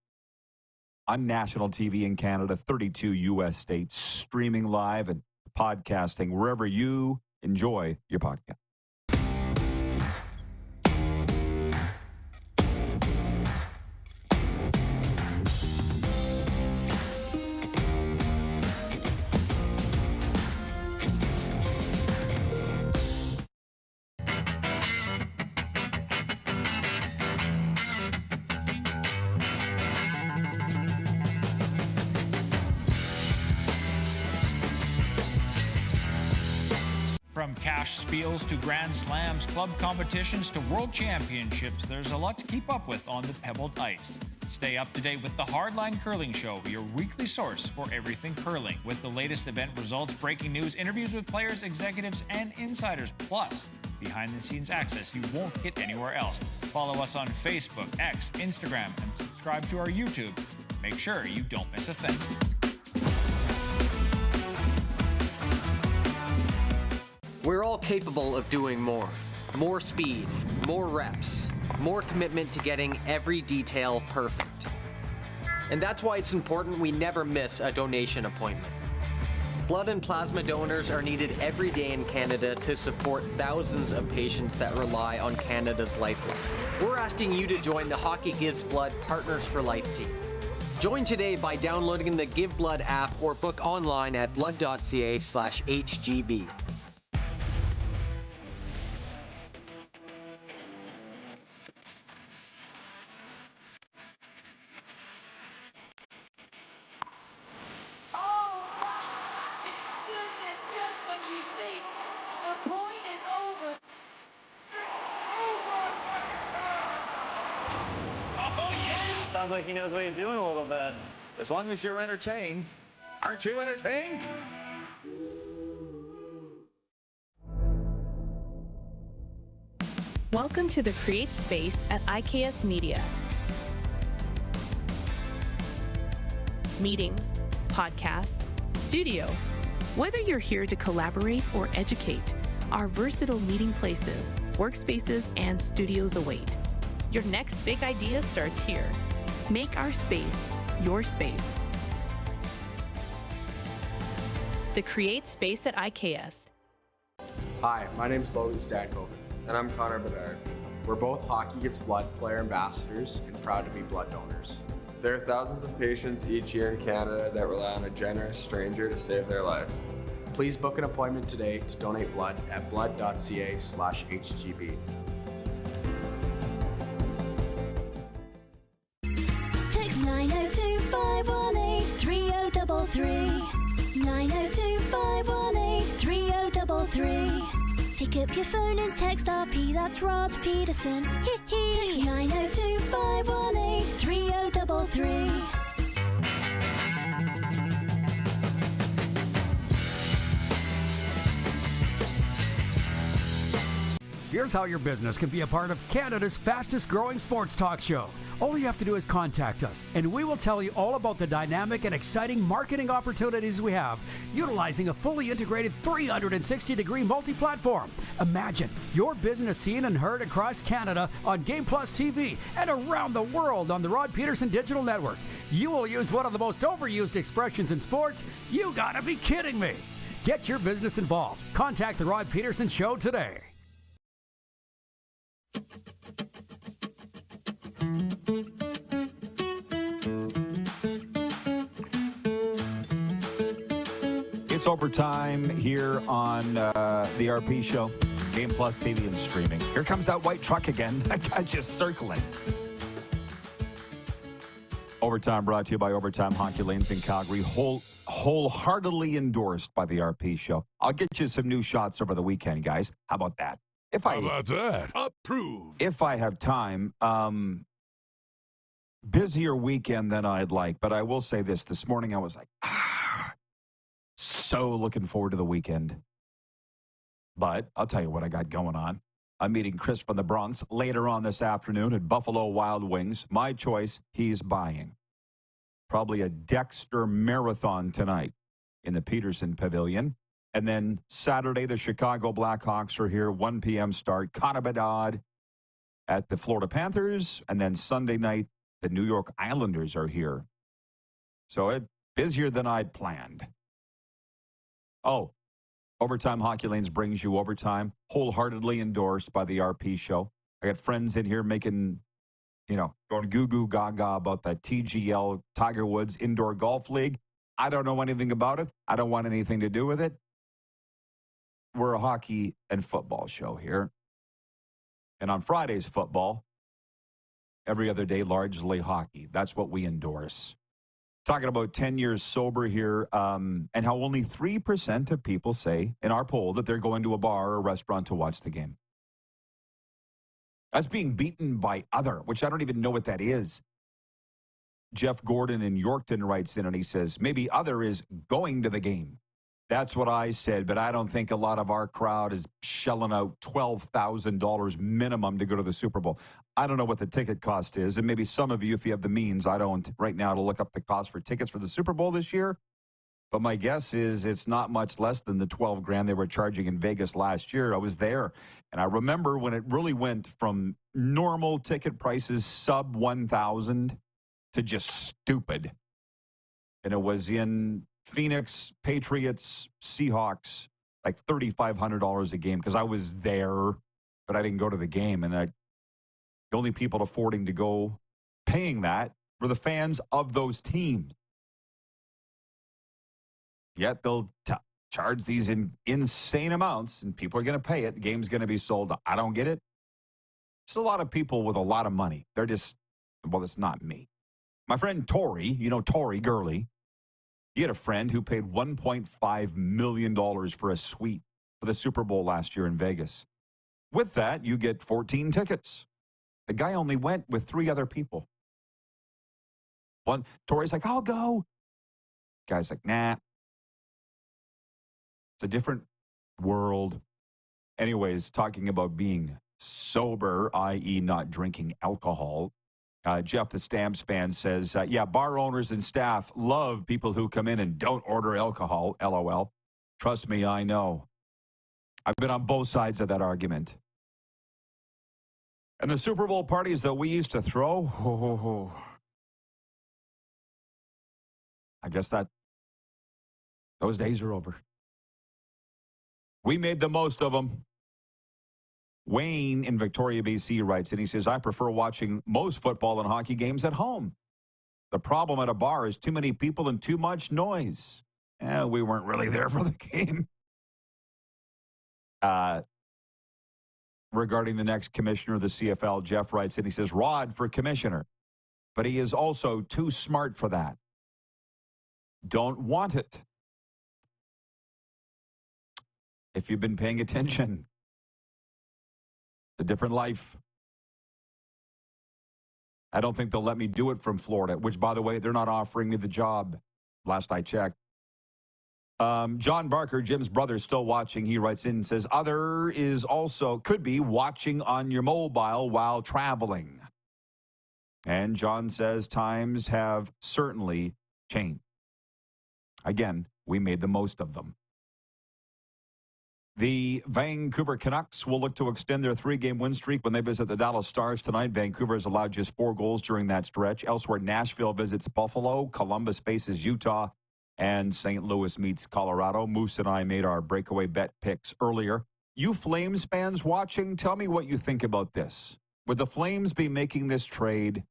on national TV in Canada, 32 U.S. states, streaming live and podcasting wherever you enjoy your podcast. From cash spiels to grand slams, club competitions to world championships, there's a lot to keep up with on the pebbled ice. Stay up to date with the Hardline Curling Show, your weekly source for everything curling, with the latest event results, breaking news, interviews with players, executives, and insiders, plus behind-the-scenes access you won't get anywhere else. Follow us on Facebook, X, Instagram, and subscribe to our YouTube. Make sure you don't miss a thing. We're all capable of doing more. More speed, more reps, more commitment to getting every detail perfect. And that's why it's important we never miss a donation appointment. Blood and plasma donors are needed every day in Canada to support thousands of patients that rely on Canada's lifeline. We're asking you to join the Hockey Gives Blood Partners for Life team. Join today by downloading the Give Blood app or book online at blood.ca/HGB. Sounds like he knows what he's doing a little bit. As long as you're entertained. Aren't you entertained? Welcome to the Create Space at IKS Media. Meetings, podcasts, studio. Whether you're here to collaborate or educate, our versatile meeting places, workspaces, and studios await. Your next big idea starts here. Make our space your space. The Create Space at IKS. Hi, my name's Logan Stankoven. And I'm Connor Bedard. We're both Hockey Gives Blood player ambassadors and proud to be blood donors. There are thousands of patients each year in Canada that rely on a generous stranger to save their life. Please book an appointment today to donate blood at blood.ca/HGB. Text 902-518-3033. 902-518-3033. Pick up your phone and text RP, that's Rod Pedersen. Text 902-518-3033. Here's how your business can be a part of Canada's fastest growing sports talk show. All you have to do is contact us, and we will tell you all about the dynamic and exciting marketing opportunities we have, utilizing a fully integrated 360-degree multi-platform. Imagine your business seen and heard across Canada on Game Plus TV and around the world on the Rod Pedersen Digital Network. You will use one of the most overused expressions in sports. You gotta be kidding me. Get your business involved. Contact the Rod Pedersen Show today. It's overtime here on the RP Show, Game Plus TV and streaming. Here comes that white truck again. That guy's just circling. Overtime brought to you by Overtime Hockey Lanes in Calgary. Wholeheartedly endorsed by the RP Show. I'll get you some new shots over the weekend, guys. How about that? How about that? Approved. If I have time, busier weekend than I'd like, but I will say this morning I was like, so looking forward to the weekend. But I'll tell you what I got going on. I'm meeting Chris from the Bronx later on this afternoon at Buffalo Wild Wings. My choice, he's buying. Probably a Dexter marathon tonight in the Pedersen Pavilion. And then Saturday, the Chicago Blackhawks are here, 1 p.m. start. Connor Bedard at the Florida Panthers. And then Sunday night, the New York Islanders are here. So it's busier than I'd planned. Oh, Overtime Hockey Lanes brings you overtime, wholeheartedly endorsed by the RP Show. I got friends in here making, going goo-goo gaga about that TGL Tiger Woods Indoor Golf League. I don't know anything about it. I don't want anything to do with it. We're a hockey and football show here. And on Friday's football, every other day, largely hockey. That's what we endorse. Talking about 10 years sober here, and how only 3% of people say in our poll that they're going to a bar or restaurant to watch the game. That's being beaten by other, which I don't even know what that is. Jeff Gordon in Yorkton writes in and he says, maybe other is going to the game. That's what I said, but I don't think a lot of our crowd is shelling out $12,000 minimum to go to the Super Bowl. I don't know what the ticket cost is, and maybe some of you, if you have the means, I don't right now to look up the cost for tickets for the Super Bowl this year, but my guess is it's not much less than the $12,000 they were charging in Vegas last year. I was there, and I remember when it really went from normal ticket prices, sub $1,000, to just stupid, and it was in Phoenix, Patriots, Seahawks, like $3,500 a game because I was there, but I didn't go to the game. And the only people affording to go paying that were the fans of those teams. Yet they'll charge these insane amounts and people are going to pay it. The game's going to be sold. I don't get it. It's a lot of people with a lot of money. They're just, well, it's not me. My friend Tori, Tori Gurley, he had a friend who paid $1.5 million for a suite for the Super Bowl last year in Vegas. With that, you get 14 tickets. The guy only went with 3 other people. Tori's like, I'll go. Guy's like, nah. It's a different world. Anyways, talking about being sober, i.e. not drinking alcohol. Jeff, the Stamps fan, says, yeah, bar owners and staff love people who come in and don't order alcohol, LOL. Trust me, I know. I've been on both sides of that argument. And the Super Bowl parties that we used to throw, I guess those days are over. We made the most of them. Wayne in Victoria, BC writes, and he says, I prefer watching most football and hockey games at home. The problem at a bar is too many people and too much noise. We weren't really there for the game. Regarding the next commissioner of the CFL, Jeff writes, and he says, Rod for commissioner. But he is also too smart for that. Don't want it. If you've been paying attention, a different life. I don't think they'll let me do it from Florida, which, by the way, they're not offering me the job, last I checked. John Barker, Jim's brother, is still watching. He writes in and says, other is also, could be watching on your mobile while traveling. And John says times have certainly changed. Again, we made the most of them. The Vancouver Canucks will look to extend their 3-game win streak when they visit the Dallas Stars tonight. Vancouver has allowed just 4 goals during that stretch. Elsewhere, Nashville visits Buffalo, Columbus faces Utah, and St. Louis meets Colorado. Moose and I made our breakaway bet picks earlier. You Flames fans watching, tell me what you think about this. Would the Flames be making this trade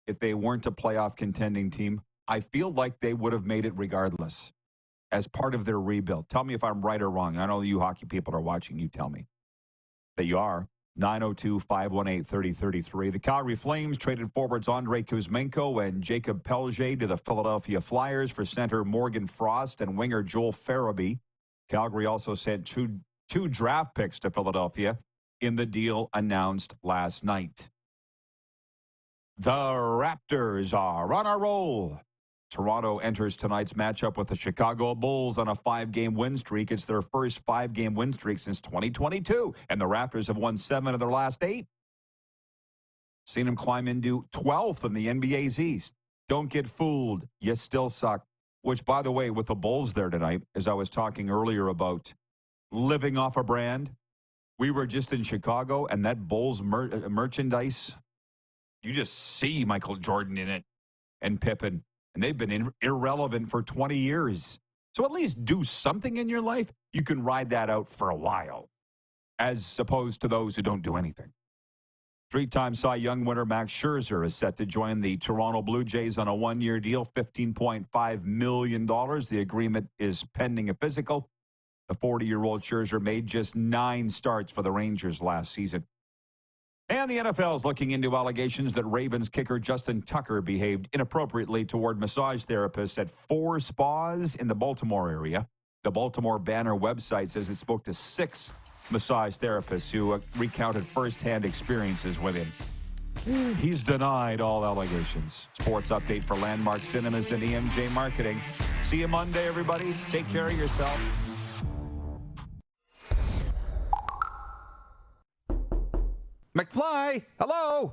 if they weren't a playoff contending team? I feel like they would have made it regardless as part of their rebuild. Tell me if I'm right or wrong. I know you hockey people are watching. You tell me that you are. 902-518-3033. The Calgary Flames traded forwards Andrei Kuzmenko and Jacob Pelge to the Philadelphia Flyers for center Morgan Frost and winger Joel Farabee. Calgary also sent two draft picks to Philadelphia in the deal announced last night. The Raptors are on a roll. Toronto enters tonight's matchup with the Chicago Bulls on a 5-game win streak. It's their first 5-game win streak since 2022, and the Raptors have won 7 of their last 8. Seen them climb into 12th in the NBA's East. Don't get fooled. You still suck. Which, by the way, with the Bulls there tonight, as I was talking earlier about living off a brand, we were just in Chicago, and that Bulls merchandise, you just see Michael Jordan in it and Pippen. And they've been irrelevant for 20 years. So at least do something in your life. You can ride that out for a while, as opposed to those who don't do anything. 3-time Cy Young winner Max Scherzer is set to join the Toronto Blue Jays on a 1-year deal, $15.5 million. The agreement is pending a physical. The 40-year-old Scherzer made just 9 starts for the Rangers last season. And the NFL is looking into allegations that Ravens kicker Justin Tucker behaved inappropriately toward massage therapists at 4 spas in the Baltimore area. The Baltimore Banner website says it spoke to 6 massage therapists who recounted firsthand experiences with him. He's denied all allegations. Sports update for Landmark Cinemas and EMJ Marketing. See you Monday, everybody. Take care of yourself. McFly, hello.